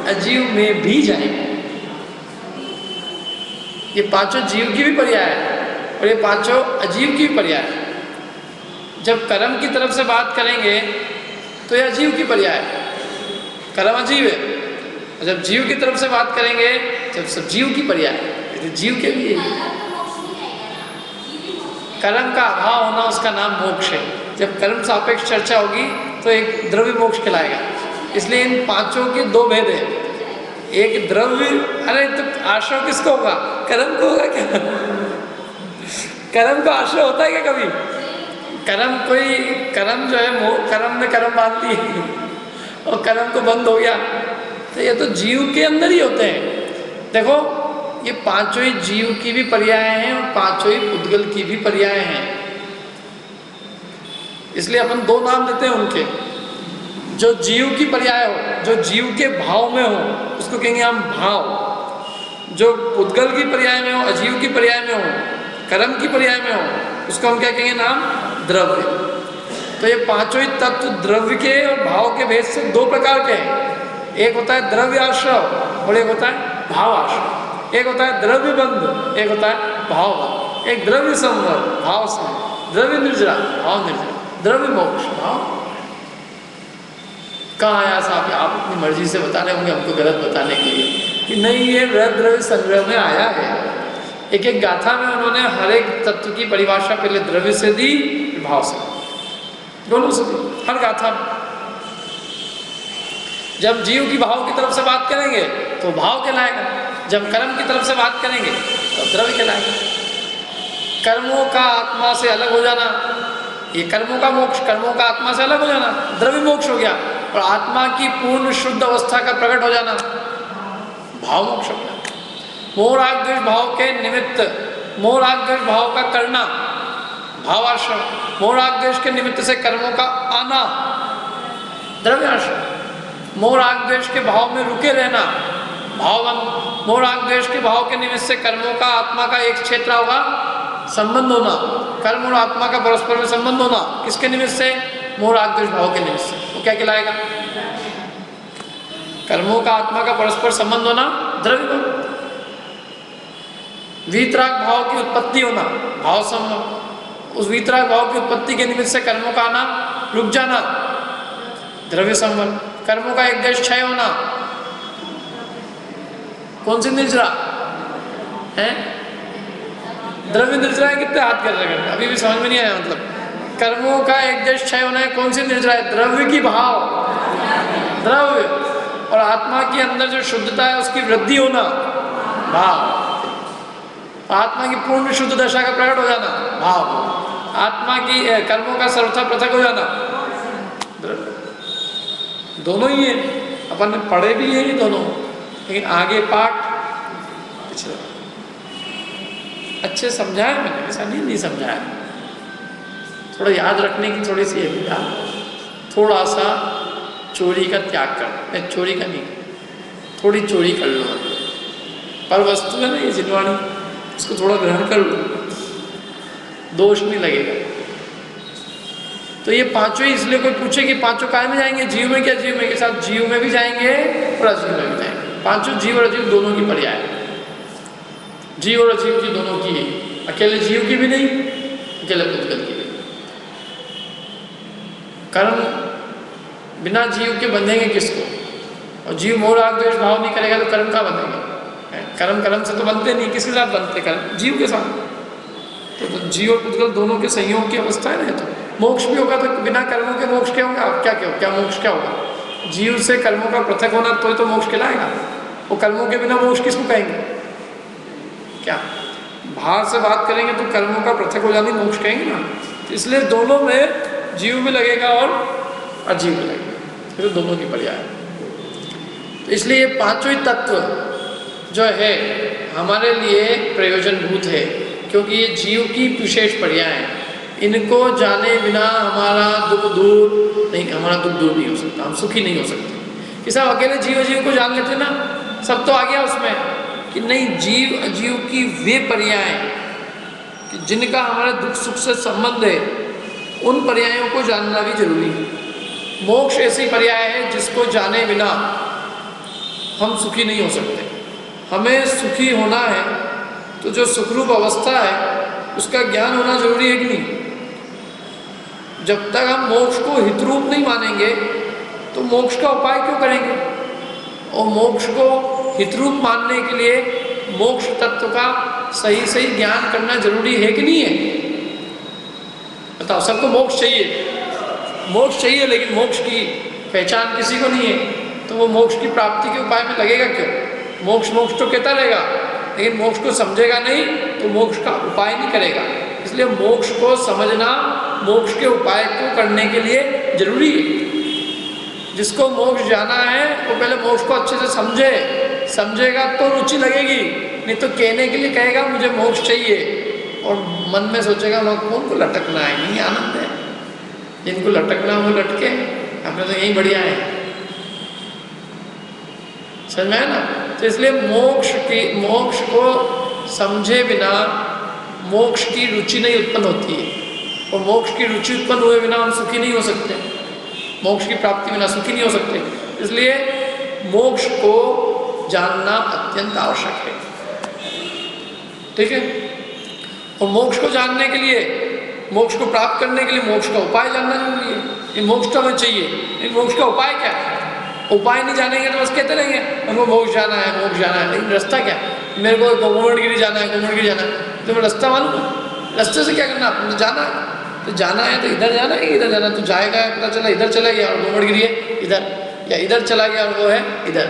अजीव में भी जाएंगे। ये पांचों जीव की भी पर्याय है और ये पांचों अजीव की भी पर्याय है। जब कर्म की तरफ से बात करेंगे तो ये अजीव की पर्याय है, कर्म अजीव है। और जब जीव की तरफ से बात करेंगे जब सब जीव की पर्याय है, तो जीव के भी है। कर्म का अभाव होना उसका नाम मोक्ष है। जब कर्म सापेक्ष चर्चा होगी तो एक द्रव्य मोक्ष कहलाएगा। इसलिए इन पांचों के दो भेद हैं। एक द्रव्य, अरे तो आश्रय किसको होगा? कर्म को होगा क्या? कर्म का आश्रय होता है क्या कभी? कर्म कोई कर्म जो है कर्म ने कर्म बांध ली और कर्म को बंद हो गया, तो ये तो जीव के अंदर ही होते हैं। देखो ये पांचों ही जीव की भी पर्याय हैं और पांचों ही उद्गल की भी पर्याय हैं। इसलिए अपन दो नाम देते हैं उनके। जो जीव की पर्याय हो, जो जीव के भाव में हो, उसको कहेंगे हम भाव। जो उद्गल की पर्याय में हो, अजीव की पर्याय में हो, कर्म की पर्याय में हो, उसको हम क्या कहेंगे? नाम द्रव्य। तो ये पांचों ही तत्व द्रव्य के और भाव के भेद से दो प्रकार के हैं। एक होता है द्रव्य आश्रय और एक होता है भाव आश्रय। एक होता है द्रव्य बंध, एक होता है भाव बंध। एक द्रव्य संवर, भाव संवर, द्रव्य निर्जरा, भाव निर्जरा, द्रव्य मोक्ष, भाव। कहाँ आया साहब? आप अपनी मर्जी से बता रहे होंगे हमको गलत बताने के लिए कि नहीं, ये वृहद द्रव्य संग्रह में आया है। एक एक गाथा में उन्होंने हर एक तत्व की परिभाषा पहले द्रव्य से दी, भाव से, दोनों से दी, हर गाथा में। जब जीव की भाव की तरफ से बात करेंगे तो भाव कहलाएगा, जब कर्म की तरफ से बात करेंगे तो द्रव्य कहलाएगा। कर्मों का आत्मा से अलग हो जाना, ये कर्मों का मोक्ष, कर्मों का आत्मा से अलग हो जाना द्रव्य मोक्ष हो गया। और आत्मा की पूर्ण शुद्ध अवस्था का प्रकट हो जाना भाव मोक्ष हो गया। मोह राग द्वेष भाव के निमित्त, मोह राग द्वेष भाव का करना भावाश्रय, मोह राग द्वेष के निमित्त से कर्मों का आना द्रव्याश्रय, मोह राग द्वेष के भाव में रुके रहना भावबंध, मोह राग द्वेष के भाव के निमित्त से कर्मों का आत्मा का एक क्षेत्र होगा संबंध होना, कर्म और आत्मा का परस्पर में संबंध होना, किसके निमित्त से? मोह राग द्वेष भाव के निमित्त से। वो क्या कहलाएगा? कर्मों का आत्मा का परस्पर संबंध होना द्रव्य। वीतराग भाव की उत्पत्ति होना भाव संबंध, उस वीतराग भाव की उत्पत्ति के निमित्त से कर्मों का आना, रुक जाना द्रव्य संबंध। कर्मों का एक देश क्षय होना, कौन सी निर्जरा है? द्रव्य निर्जरा है। कितने हाथ कर रहे हैं? अभी भी समझ में नहीं आया। मतलब कर्मों का एक देश क्षय होना है, कौन सी निर्जरा है? द्रव्य की भाव, द्रव्य। और आत्मा के अंदर जो शुद्धता है उसकी वृद्धि होना भाव। आत्मा की पूर्ण शुद्ध दशा का प्रकट हो जाना भाव। आत्मा की कर्मों का सर्वथा पृथक हो जाना द्रव्य। दोनों ही है, अपन ने पढ़े भी है ये दोनों, लेकिन आगे पाठ पिछले अच्छे समझाया मैंने, ऐसा नहीं समझाया। थोड़ा याद रखने की थोड़ी सी है, थोड़ा सा चोरी का त्याग कर, नहीं चोरी का नहीं, थोड़ी चोरी कर लो, पर वस्तु है ना ये जिनवाणी, इसको थोड़ा ग्रहण कर लो, दोष नहीं लगेगा। तो ये पांचों ही, इसलिए कोई पूछे कि पांचों काय में जाएंगे? जीव में क्या? जीव में के साथ जीव में भी जाएंगे और अजीव में भी जाएंगे। पांचों जीव और अजीव दोनों की पर्याय है। जीव और अजीव की दोनों की, अकेले जीव की भी नहीं, अकेले उद्गल की भी। कर्म बिना जीव के बंधेंगे किसको? और जीव मोह राग द्वेष भाव नहीं करेगा तो कर्म कहाँ बंधेंगे? कर्म से तो बनते नहीं, किसके साथ बनते? कर्म जीव के साथ। तो जीव और उद्गल दोनों के संयोग की अवस्था है ना। तो मोक्ष भी होगा तो बिना कर्मों के मोक्ष क्या होगा? क्या मोक्ष क्या होगा? जीव से कर्मों का पृथक होना तो मोक्ष कहलाएगा। वो कर्मों के बिना मोक्ष किसको कहेंगे? क्या बाहर से बात करेंगे तो कर्मों का पृथक हो जाने मोक्ष कहेंगे ना। तो इसलिए दोनों में जीव भी लगेगा और अजीव भी लगेगा, तो दोनों की पर्याय है। तो इसलिए ये पांचों ही तत्व जो है हमारे लिए प्रयोजनभूत है, क्योंकि ये जीव की विशेष पर्याय है। इनको जाने बिना हमारा दुख दूर नहीं, हमारा दुख दूर नहीं हो सकता, हम सुखी नहीं हो सकते। कि सब अकेले जीव अजीव को जान लेते ना, सब तो आ गया उसमें कि नहीं, जीव अजीव की वे पर्याय कि जिनका हमारे दुख सुख से संबंध है, उन पर्यायों को जानना भी जरूरी है। मोक्ष ऐसी पर्याय है जिसको जाने बिना हम सुखी नहीं हो सकते। हमें सुखी होना है तो जो सुखरूप अवस्था है उसका ज्ञान होना जरूरी है कि नहीं? जब तक हम मोक्ष को हितरूप नहीं मानेंगे तो मोक्ष का उपाय क्यों करेंगे? और मोक्ष को हितरूप मानने के लिए मोक्ष तत्व का सही सही ज्ञान करना जरूरी है कि नहीं है? बताओ, सबको मोक्ष चाहिए, मोक्ष चाहिए, लेकिन मोक्ष की पहचान किसी को नहीं है, तो वो मोक्ष की प्राप्ति के उपाय में लगेगा क्यों? मोक्ष मोक्ष तो कहता रहेगा, लेकिन मोक्ष को समझेगा नहीं तो मोक्ष का उपाय नहीं करेगा। इसलिए मोक्ष को समझना मोक्ष के उपाय को करने के लिए जरूरी है। जिसको मोक्ष जाना है वो पहले मोक्ष को अच्छे से समझे, समझेगा तो रुचि लगेगी, नहीं तो कहने के लिए कहेगा मुझे मोक्ष चाहिए और मन में सोचेगा लोग कौन को लटकना है, नहीं आनंद है, जिनको लटकना वो लटके, अपने तो यही बढ़िया है। समझ में है ना? तो इसलिए मोक्ष को समझे बिना मोक्ष की रुचि नहीं उत्पन्न होती है, और मोक्ष की रुचि उत्पन्न हुए बिना हम सुखी नहीं हो सकते, मोक्ष की प्राप्ति बिना सुखी नहीं हो सकते। इसलिए मोक्ष को जानना अत्यंत आवश्यक है। ठीक है? और मोक्ष को जानने के लिए, मोक्ष को प्राप्त करने के लिए मोक्ष का उपाय जानना जरूरी है। ये मोक्ष तो हमें चाहिए, लेकिन मोक्ष का उपाय क्या है? उपाय नहीं जानेंगे तो बस कहते रहेंगे हमको मोक्ष जाना है, मोक्ष जाना है, लेकिन रास्ता क्या है? मेरे को गोवर्धनगिरी जाना है, गोवर्धनगिरी जाना है, तो मैं रास्ता मालूम है? रास्ते से क्या करना? आपने जाना है, तो जाना है तो इधर जाना है, इधर जाना, तो जाएगा, पता चला इधर चला गया और गोवर्धनगिरी है इधर, या इधर चला गया और वो है इधर।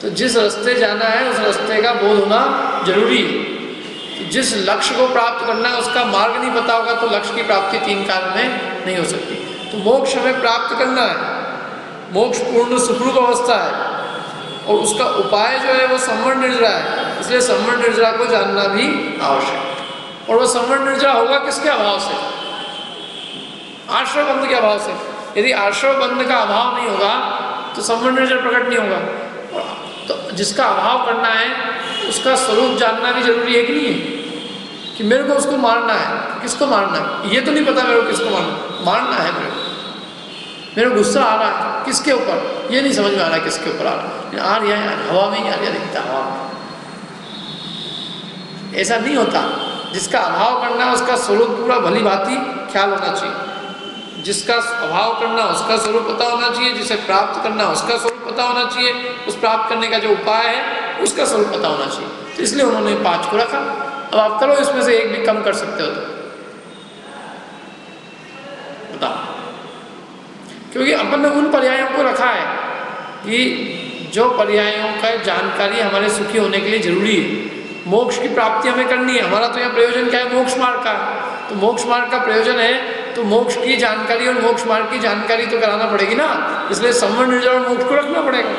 तो जिस रास्ते जाना है उस रास्ते का बोध होना जरूरी है। तो जिस लक्ष्य को प्राप्त करना है उसका मार्ग नहीं पता होगा तो लक्ष्य की प्राप्ति 3 काल में नहीं हो सकती। तो मोक्ष हमें प्राप्त करना है, मोक्ष पूर्ण सुखरूप अवस्था है, और उसका उपाय जो है वो संवरण निर्जरा है। इसलिए संवरण निर्जरा को जानना भी आवश्यक है। और वो संवरण निर्जरा होगा किसके अभाव से? आश्रय बंध के अभाव से। यदि आश्रय बंध का अभाव नहीं होगा तो संवरण निर्जरा प्रकट नहीं होगा। तो जिसका अभाव करना है उसका स्वरूप जानना भी जरूरी है कि नहीं है? कि मेरे को उसको मारना है, किसको मारना है ये तो नहीं पता मेरे को, किसको मारना है, मेरे को गुस्सा आ रहा है किसके ऊपर ये नहीं समझ में आ रहा है, किसके ऊपर आ रहा है, आ रहा है हवा में ही आ रहा दिखता, हवा में। ऐसा नहीं होता। जिसका अभाव करना है उसका स्वरूप पूरा भली भांति ख्याल होना चाहिए, जिसका अभाव करना उसका स्वरूप पता होना चाहिए, जिसे प्राप्त करना उसका स्वरूप पता होना चाहिए, उस प्राप्त करने का जो उपाय है उसका स्वरूप पता होना चाहिए। तो इसलिए उन्होंने 5 को रखा। अब आप करो इसमें से एक भी कम कर सकते हो तो बताओ, क्योंकि अपन ने उन पर्यायों को रखा है कि जो पर्यायों का जानकारी हमारे सुखी होने के लिए जरूरी है। मोक्ष की प्राप्ति हमें करनी है, हमारा तो यहाँ प्रयोजन क्या है? मोक्ष मार्ग का। तो मोक्ष मार्ग का प्रयोजन है तो मोक्ष की जानकारी और मोक्ष मार्ग की जानकारी तो कराना पड़ेगी ना। इसलिए संवरण निर्जरा और मोक्ष को रखना पड़ेगा,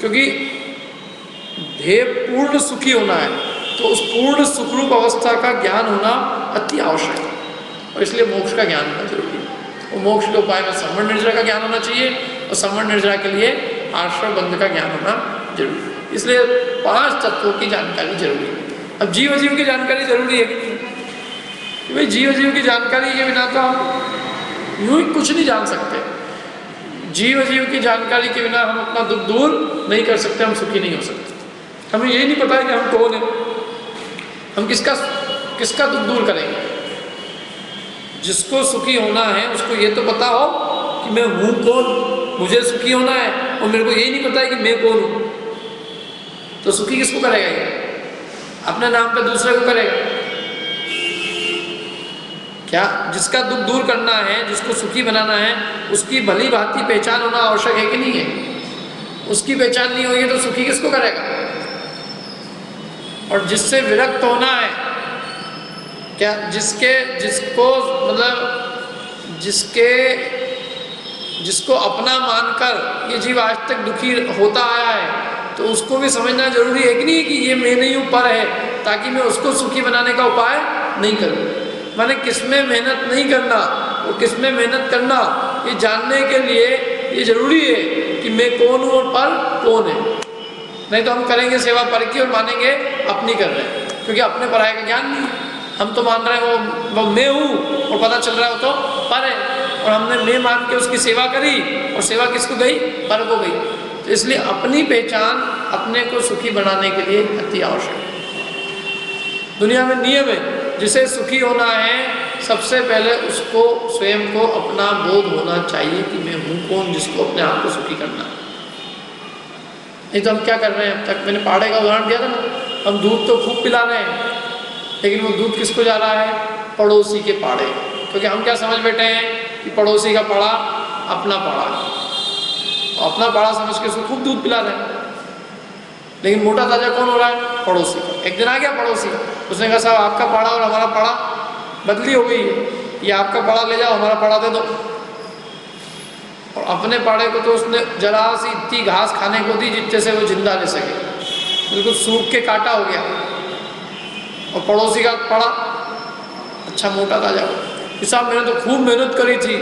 क्योंकि ध्येय पूर्ण सुखी होना है तो उस पूर्ण सुखरूप अवस्था का ज्ञान होना अति आवश्यक है, और इसलिए मोक्ष का ज्ञान होना जरूरी है। और मोक्ष के उपाय में संवरण निर्जरा का ज्ञान होना चाहिए, और संवरण निर्जरा के लिए आश्रय बंध का ज्ञान होना जरूरी है। इसलिए 5 तत्वों की जानकारी जरूरी है। अब जीव जीव की जानकारी जरूरी है कि भाई जीव जीव की जानकारी के बिना तो हम यूं ही कुछ नहीं जान सकते। जीव जीव की जानकारी के बिना हम अपना दुख दूर नहीं कर सकते, हम सुखी नहीं हो सकते। हमें यही नहीं पता है कि हम कौन है, हम किसका दुख दूर करेंगे। जिसको सुखी होना है उसको ये तो पता हो कि मैं हूँ कौन, मुझे सुखी होना है, और मेरे को यही नहीं पता है कि मैं कौन हूँ, तो सुखी किसको करेगा? ये अपने नाम पे दूसरे को करेगा क्या? जिसका दुख दूर करना है, जिसको सुखी बनाना है, उसकी भली भांति पहचान होना आवश्यक है कि नहीं है? उसकी पहचान नहीं होगी तो सुखी किसको करेगा? और जिससे विरक्त होना है क्या? जिसको अपना मानकर ये जीव आज तक दुखी होता आया है, तो उसको भी समझना जरूरी है कि नहीं कि ये मैं नहीं हूँ, पर है, ताकि मैं उसको सुखी बनाने का उपाय नहीं करूँ। माने किसमें मेहनत नहीं करना और किसमें मेहनत करना, ये जानने के लिए ये जरूरी है कि मैं कौन हूँ और पर कौन है। नहीं तो हम करेंगे सेवा पर की और मानेंगे अपनी कर रहे हैं, क्योंकि अपने पराये का ज्ञान नहीं है। हम तो मान रहे हैं वो मैं हूँ और पता चल रहा है वो तो पर है, और हमने मैं मान के उसकी सेवा करी और सेवा किसको गई, पर को गई। तो इसलिए अपनी पहचान अपने को सुखी बनाने के लिए अति आवश्यक है। दुनिया में नियम है, जिसे सुखी होना है सबसे पहले उसको स्वयं को अपना बोध होना चाहिए कि मैं हूँ कौन, जिसको अपने आप को सुखी करना। नहीं तो हम क्या कर रहे हैं, अब तक मैंने पाड़े का उदाहरण दिया था ना, हम दूध तो खूब पिला रहे हैं, लेकिन वो दूध किसको जा रहा है, पड़ोसी के पाड़े। क्योंकि हम क्या समझ बैठे हैं कि पड़ोसी का पाड़ा अपना पाड़ा, अपना पाड़ा समझ के उसको खूब दूध पिला रहे हैं। लेकिन मोटा ताजा कौन हो रहा है, पड़ोसी। एक दिन आ गया पड़ोसी, उसने कहा साहब आपका पाड़ा और हमारा पाड़ा बदली हो गई है, ये आपका पाड़ा ले जाओ, हमारा पाड़ा दे दो। और अपने पाड़े को तो उसने जरा सी इतनी घास खाने को दी जितने से वो जिंदा रह सके, बिल्कुल सूख के काटा हो गया। और पड़ोसी का पाड़ा अच्छा मोटा ताजा हो। कि साहब मैंने तो खूब मेहनत करी थी,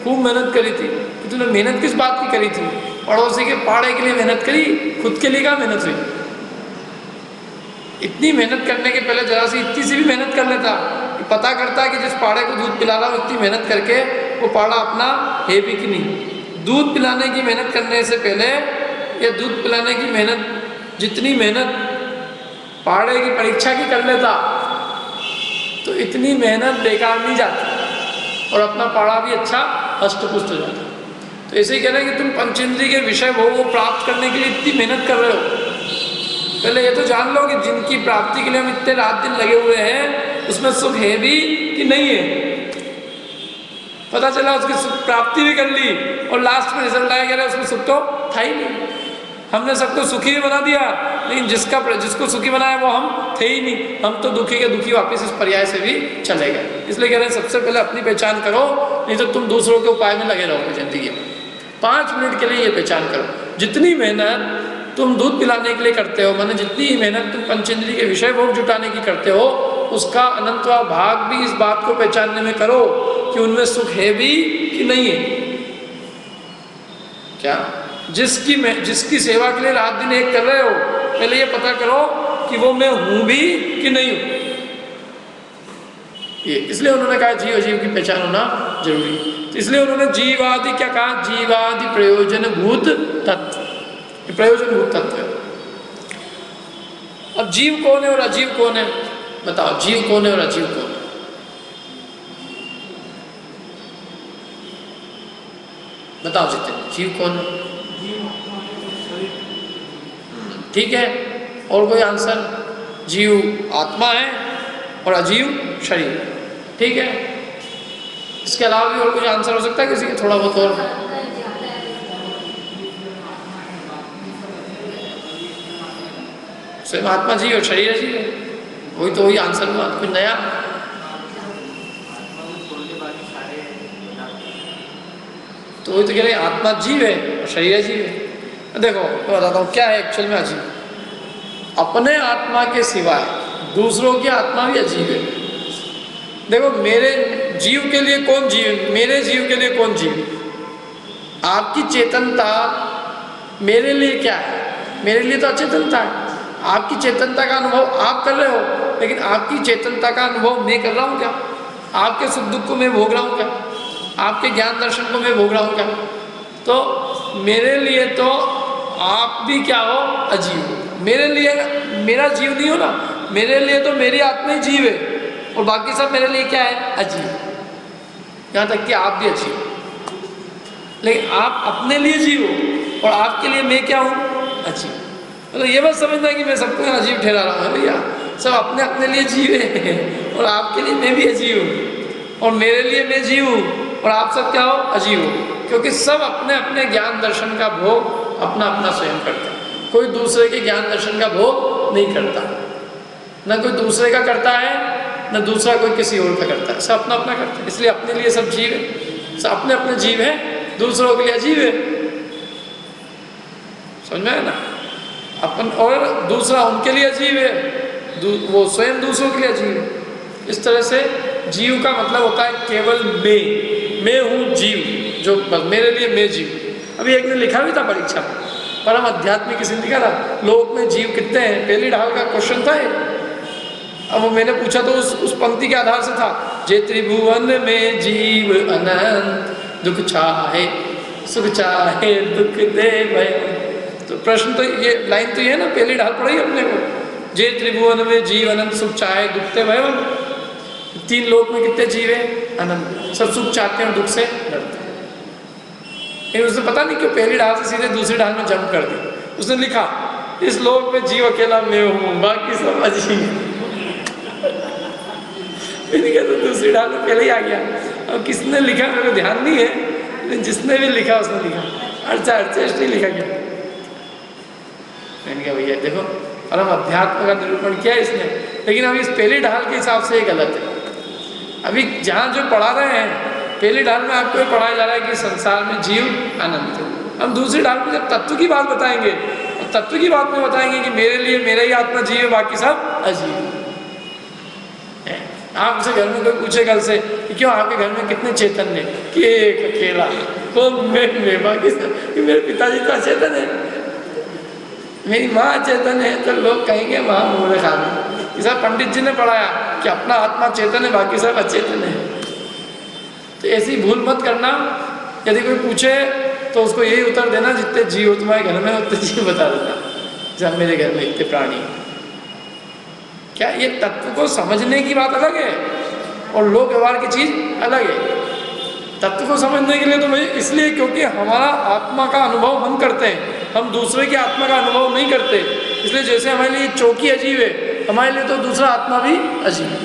खूब मेहनत करी थी। कि तूने मेहनत किस बात की करी थी, पड़ोसी के पाड़े के लिए मेहनत करी, खुद के लिए क्या मेहनत हुई। इतनी मेहनत करने के पहले जरा सी इतनी सी भी मेहनत कर लेता, पता करता है कि जिस पाड़े को दूध पिला रहा हूँ इतनी मेहनत करके वो पाड़ा अपना है भी कि नहीं। दूध पिलाने की मेहनत करने से पहले या दूध पिलाने की मेहनत जितनी मेहनत पाड़े की परीक्षा की कर लेता तो इतनी मेहनत बेकार नहीं जाती और अपना पाड़ा भी अच्छा हष्ट-पुष्ट हो जाता। तो ऐसे ही कह रहे हैं कि तुम पंचेंद्रिय के विषय भोग को प्राप्त करने के लिए इतनी मेहनत कर रहे हो, पहले ये तो जान लो कि जिनकी प्राप्ति के लिए हम इतने रात दिन लगे हुए हैं उसमें सुख है भी कि नहीं है। पता चला उसकी सुख प्राप्ति भी कर ली और लास्ट में रिजल्ट आया गया उसमें सुख तो था ही नहीं। हमने सबको सुखी भी बना दिया, लेकिन जिसको सुखी बनाया वो हम थे ही नहीं। हम तो दुखी के दुखी वापस इस पर्याय से भी चले गए। इसलिए कह रहे हैं सबसे पहले अपनी पहचान करो, नहीं तो तुम दूसरों के उपाय में लगे रहोगे जिंदगी में। 5 मिनट के लिए ये पहचान करो, जितनी मेहनत तुम दूध पिलाने के लिए करते हो, माने जितनी मेहनत तुम पंचेंद्रिय के विषय भोग जुटाने की करते हो, उसका अनंतवा भाग भी इस बात को पहचानने में करो कि उनमें सुख है भी कि नहीं है। क्या जिसकी सेवा के लिए रात दिन एक कर रहे हो, पहले ये पता करो कि वो मैं हूं भी कि नहीं हूं। ये इसलिए उन्होंने कहा जीव अजीव की पहचान होना जरूरी। तो इसलिए उन्होंने जीवादि क्या कहा, जीवादि प्रयोजन भूत तत्व, प्रयोजन भूत तत्व है। अब जीव कौन है और अजीव कौन है, बताओ जीव कौन है और अजीव कौन है। बताओ जितने जीव कौन है। ठीक है, और कोई आंसर। जीव आत्मा है और अजीव शरीर, ठीक है। इसके अलावा भी और कुछ आंसर हो सकता है किसी के, थोड़ा बहुत और। स्वयं आत्मा जीव और शरीर अजीव है, वही तो वही आंसर हुआ, कुछ नया। तो वही तो कह रहे हैं आत्मा जीव है और शरीर अजीव है। देखो मैं बताता हूँ क्या है एक्चुअल में अजीव। अपने आत्मा के सिवाय दूसरों की आत्मा भी अजीब है। देखो मेरे जीव के लिए कौन जीव, मेरे जीव के लिए कौन जीव। आपकी चेतनता मेरे लिए क्या है, मेरे लिए तो अचेतनता है। आपकी चेतनता का अनुभव आप कर रहे हो, लेकिन आपकी चेतनता का अनुभव मैं कर रहा हूँ क्या। आपके सुख दुख को मैं भोग रहा हूँ क्या, आपके ज्ञान दर्शन को मैं भोग रहा हूँ क्या। तो मेरे लिए तो आप भी क्या हो, अजीव हो। मेरे लिए मेरा जीव नहीं हो ना, मेरे लिए तो मेरी आत्मा ही जीव है और बाकी सब मेरे लिए क्या है, अजीव। यहाँ तक कि आप भी अजीव हो, लेकिन आप अपने लिए जीव हो और आपके लिए मैं क्या हूँ, अजीव। मतलब ये मत समझना कि मैं सबको अजीब ठहरा रहा हूँ भैया, सब अपने अपने लिए जीव है और आपके लिए मैं भी अजीब हूँ और मेरे लिए मैं जीव हूँ और आप सब क्या हो, अजीब हो। क्योंकि सब अपने अपने ज्ञान दर्शन का भोग अपना अपना स्वयं करता है। कोई दूसरे के ज्ञान दर्शन का भोग नहीं करता, न कोई दूसरे का करता है न दूसरा कोई किसी और का करता है, सब अपना अपना करता है। इसलिए अपने लिए सब जीव है, सब अपने अपने जीव है, दूसरों के लिए अजीब है। समझ में है ना। अपन और दूसरा उनके लिए अजीब है, वो स्वयं दूसरों के लिए अजीब है। इस तरह से जीव का मतलब होता है केवल मैं हूँ जीव, जो बस मेरे लिए मैं जीव। अभी एक ने लिखा भी था परीक्षा में, परम अध्यात्मिक किसी ने लिखा था, लोक में जीव कितने हैं, पहली ढाल का क्वेश्चन था ये। अब वो मैंने पूछा तो उस पंक्ति के आधार से था, जे त्रिभुवन में जीव अनंत, दुख चाहे सुख चाहे दुख दे भय। तो प्रश्न तो ये लाइन तो ये है ना, पहली ढाल पढ़ी अपने को, जे त्रिभुवन में जीव अनंत, सुख चाहे दुख दे भय। तीन लोक में कितने जीव है, अनंत, सब सुख चाहते हैं और दुख से डरते हैं। लेकिन उसे पता नहीं क्यों पहली ढाल से सीधे दूसरी ढाल में जंप कर दी। उसने लिखा इस लोक में जीव अकेला मैं हूँ, बाकी सब अजीब। मैंने कहा तो दूसरी ढाल में पहले ही आ गया। अब किसने लिखा मेरे को ध्यान नहीं है, लेकिन जिसने भी लिखा उसने लिखा अर्चाष्ट नहीं लिखा क्या। मैंने कहा भैया देखो परम अध्यात्म का निरूपण किया इसने, लेकिन अभी इस पहली ढाल के हिसाब से ये गलत है। अभी जहाँ जो पढ़ा रहे हैं पहली ढाल में आपको ये पढ़ाया जा रहा है कि संसार में जीव अनंत है। हम दूसरी ढाल में जब तत्व की बात बताएंगे, और तत्व की बात में बताएंगे कि मेरे लिए मेरा ही आत्मा जीव है, बाकी सब अजीब। आपसे घर में कोई पूछे कल से कि क्यों आपके घर में कितने चैतन्य, कि एक अकेला को मैं बाकी सब, कि मेरे पिताजी तो अचेतन है, मेरी माँ अचेतन है, तो लोग कहेंगे माँ मूर्ख आदमी। इसा पंडित जी ने पढ़ाया कि अपना आत्मा चेतन है, बाकी सब अचेतन है। तो ऐसी भूल मत करना। यदि कोई पूछे तो उसको यही उत्तर देना, जितने जीव तुम्हारे घर में उतने जीव बता देना, जब मेरे घर में इतने प्राणी। क्या ये तत्व को समझने की बात अलग है और लोक व्यवहार की चीज अलग है। तत्व को समझने के लिए तो भाई इसलिए क्योंकि हमारा आत्मा का अनुभव हम करते हैं, हम दूसरे की आत्मा का अनुभव नहीं करते। इसलिए जैसे हमारे लिए चौकी अजीब है, हमारे लिए तो दूसरा आत्मा भी अजीब है,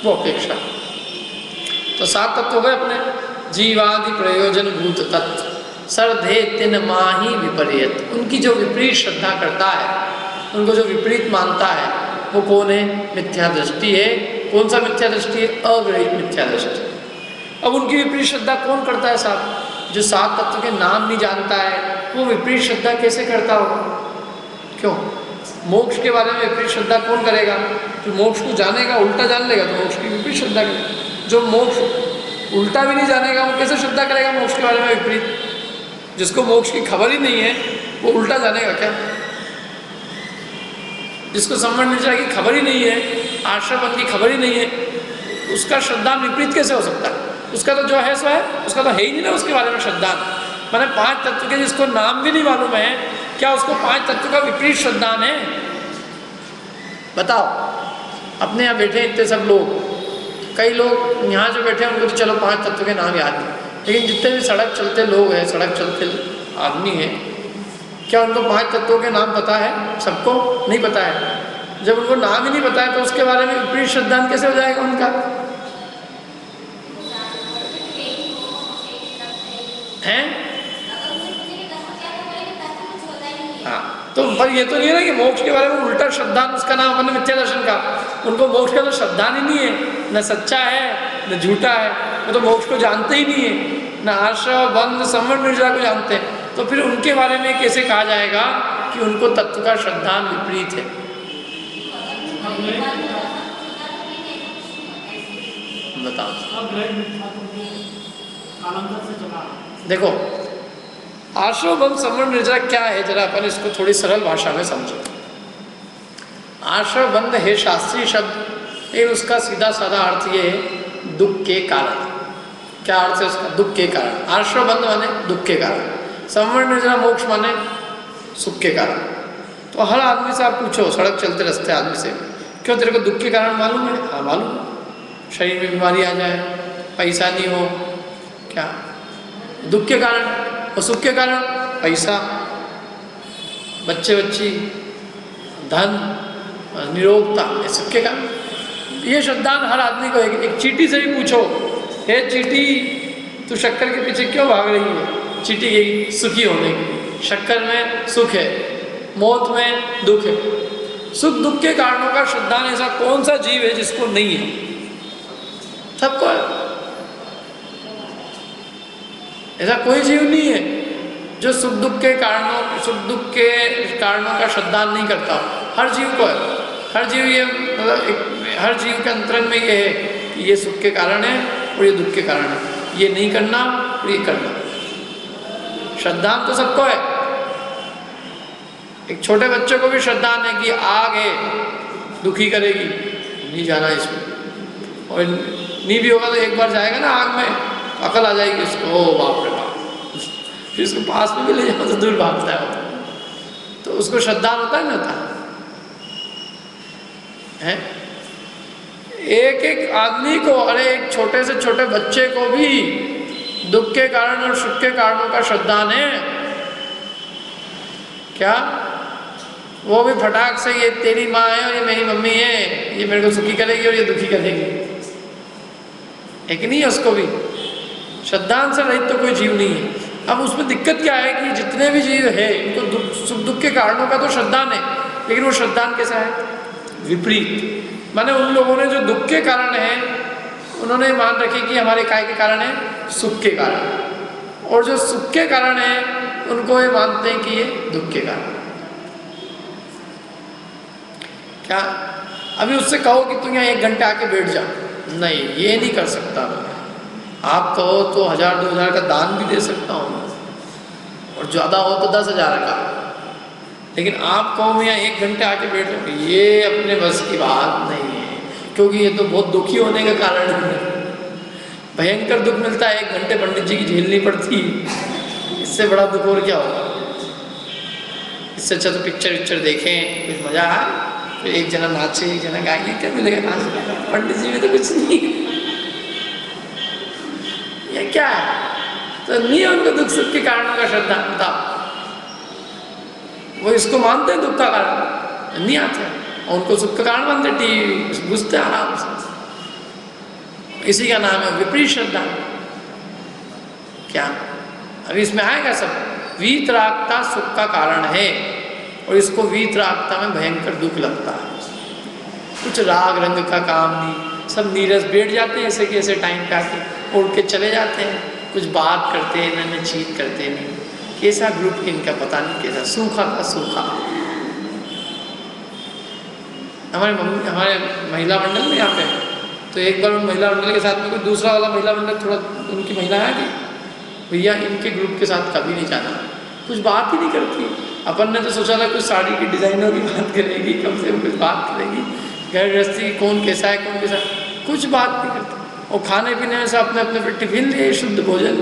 वो अपेक्षा। तो 7 तत्व हो गए अपने, जीवादि प्रयोजन भूत तत्व, सर्धे तिन माही विपरीत। उनकी जो विपरीत श्रद्धा करता है, उनको जो विपरीत मानता है, वो कौन है, मिथ्या दृष्टि है। कौन सा मिथ्या दृष्टि है, अग्रहित मिथ्या दृष्टि। अब उनकी विपरीत श्रद्धा कौन करता है साहब, जो 7 तत्व के नाम नहीं जानता है, वो विपरीत श्रद्धा कैसे करता होगा। क्यों, मोक्ष के बारे में विपरीत श्रद्धा कौन करेगा, जो मोक्ष को जानेगा उल्टा जान लेगा तो मोक्ष की विपरीत श्रद्धा करेगा। जो मोक्ष उल्टा भी नहीं जानेगा वो कैसे श्रद्धा करेगा मोक्ष के बारे में विपरीत। जिसको मोक्ष की खबर ही नहीं है वो उल्टा जानेगा क्या। जिसको संवरण निष्ठा की खबर ही नहीं है, आश्रम की खबर ही नहीं है, उसका श्रद्धा विपरीत कैसे हो सकता है। उसका तो जो है सो है, उसका तो है ही नहीं ना उसके बारे में श्रद्धा। मैंने 5 तत्व के जिसको नाम भी नहीं मालूम है, क्या उसको 5 तत्व का विपरीत श्रद्धान है। बताओ, अपने यहाँ बैठे इतने सब लोग, कई लोग यहाँ जो बैठे हैं उनको तो चलो 5 तत्व के नाम याद है, लेकिन जितने भी सड़क चलते लोग हैं, सड़क चलते आदमी हैं, क्या उनको 5 तत्वों के नाम पता है। सबको नहीं पता है। जब उनको नाम ही नहीं पता है तो उसके बारे में विपरीत श्रद्धान कैसे हो जाएगा उनका। हैं? हाँ, तो पर ये तो नहीं है ना कि मोक्ष के बारे में उल्टा श्रद्धान, उसका नाम अपन मिथ्या दर्शन का। उनको मोक्ष का तो श्रद्धान ही नहीं है, न सच्चा है न झूठा है, वो तो मोक्ष को जानते ही नहीं है, न आश्रम बंध संवरण निर्जरा को जानते हैं। तो फिर उनके बारे में कैसे कहा जाएगा कि उनको तत्व का श्रद्धान विपरीत है। बताओ। देखो, आश्रम बंध संवरण निर्जरा क्या है, जरा अपन इसको थोड़ी सरल भाषा में समझो। आश्रम बंध है शास्त्रीय शब्द, लेकिन उसका सीधा साधा अर्थ ये है दुख के कारण। क्या अर्थ है उसका, दुख के कारण। आश्रम बंध माने दुख के कारण, संवरण निर्जरा मोक्ष माने सुख के कारण। तो हर आदमी से आप पूछो, सड़क चलते रास्ते आदमी से, क्यों तेरे को दुख के कारण मालूम है। हाँ मालूम, शरीर में बीमारी आ जाए, पैसा नहीं हो, क्या दुख के कारण। और सुख के कारण पैसा, बच्चे बच्ची, धन, निरोगता, ये सुख के कारण। ये श्रद्धान हर आदमी को एक चींटी से भी पूछो, हे चींटी तू शक्कर के पीछे क्यों भाग रही है। चींटी गई सुखी होने की। शक्कर में सुख है, मौत में दुख है। सुख दुख के कारणों का श्रद्धान ऐसा कौन सा जीव है जिसको नहीं है। सबको है, ऐसा कोई जीव नहीं है जो सुख दुख के कारणों का श्रद्धान नहीं करता। हर जीव को है। हर जीव ये मतलब हर जीव के अंतरंग में ये है कि ये सुख के कारण है और ये दुख के कारण है, ये नहीं करना और ये करना। श्रद्धान तो सबको है। एक छोटे बच्चे को भी श्रद्धान है कि आग है, दुखी करेगी, नहीं जाना इसमें, और नहीं भी होगा तो एक बार जाएगा ना आग में, अकल आ जाएगी उसको, ओ बाप रे बाप, फिर उसको पास में भी ले जाओ तो दूर भागता है। तो उसको श्रद्धान होता है ना, होता है? एक एक आदमी को, अरे एक छोटे से छोटे बच्चे को भी दुख के कारण और सुख के कारणों का श्रद्धान है क्या? वो भी फटाक से ये तेरी माँ है और ये मेरी मम्मी है, ये मेरे को सुखी करेगी और ये दुखी करेगी, एक नहीं है उसको भी। श्रद्धान से रहित तो कोई जीव नहीं है। अब उसमें दिक्कत क्या है कि जितने भी जीव है इनको सुख दुख के कारणों का तो श्रद्धान है, लेकिन वो श्रद्धान कैसा है? विपरीत। माने उन लोगों ने जो दुख के कारण है उन्होंने मान रखी कि हमारे काय के कारण है? सुख के कारण। और जो सुख के कारण है उनको ये मानते हैं कि ये दुख के कारण। क्या अभी उससे कहो कि तुम यहाँ 1 घंटे आके बैठ जाओ, नहीं, ये नहीं कर सकता मैं। आप कहो तो 1000-2000 का दान भी दे सकता हूँ, और ज़्यादा हो तो 10,000 का, लेकिन आप कहो मैं यहाँ 1 घंटे आके बैठ जाऊँ, ये अपने बस की बात नहीं है, क्योंकि ये तो बहुत दुखी होने का कारण है। भयंकर दुख मिलता है, 1 घंटे पंडित जी की झेलनी पड़ती, इससे बड़ा दुख और क्या होगा? इससे अच्छा तो पिक्चर देखें, कुछ मज़ा आए, फिर एक जना नाचे एक जना गाए, क्या मिलेगा नाच? पंडित जी में तो कुछ नहीं, ये क्या है? तो नहीं है उनको दुख सुख के कारणों का श्रद्धा, बताओ। वो इसको मानते हैं दुख का कारण, नहीं आते, और उनको सुख का कारण मानते, टीवी घुसते आराम से। इसी का नाम है विपरीत श्रद्धा। क्या अभी इसमें आएगा सब? वीतरागता सुख का कारण है, और इसको वीतरागता में भयंकर दुख लगता है। कुछ राग रंग का काम नहीं, सब नीरस बैठ जाते हैं ऐसे कि ऐसे टाइम पे आके, उड़ के चले जाते हैं, कुछ बात करते हैं इन्होंने, चीत करते नहीं। कैसा ग्रुप इनका पता नहीं, कैसा सूखा का सूखा। हमारे महिला मंडल में यहाँ पे, तो एक बार उन महिला मंडल के साथ में कोई दूसरा वाला महिला मंडल, थोड़ा उनकी महिला आ गई, भैया इनके ग्रुप के साथ कभी नहीं जाना, कुछ बात ही नहीं करती। अपन ने तो सोचा था कुछ साड़ी की डिज़ाइनों की बात करेगी, कम से कम कुछ बात करेगी, घर गृहस्थी कौन कैसा है कौन कैसा, कुछ बात नहीं करती। और खाने पीने में से अपने अपने पे टिफिन लिए, शुद्ध भोजन,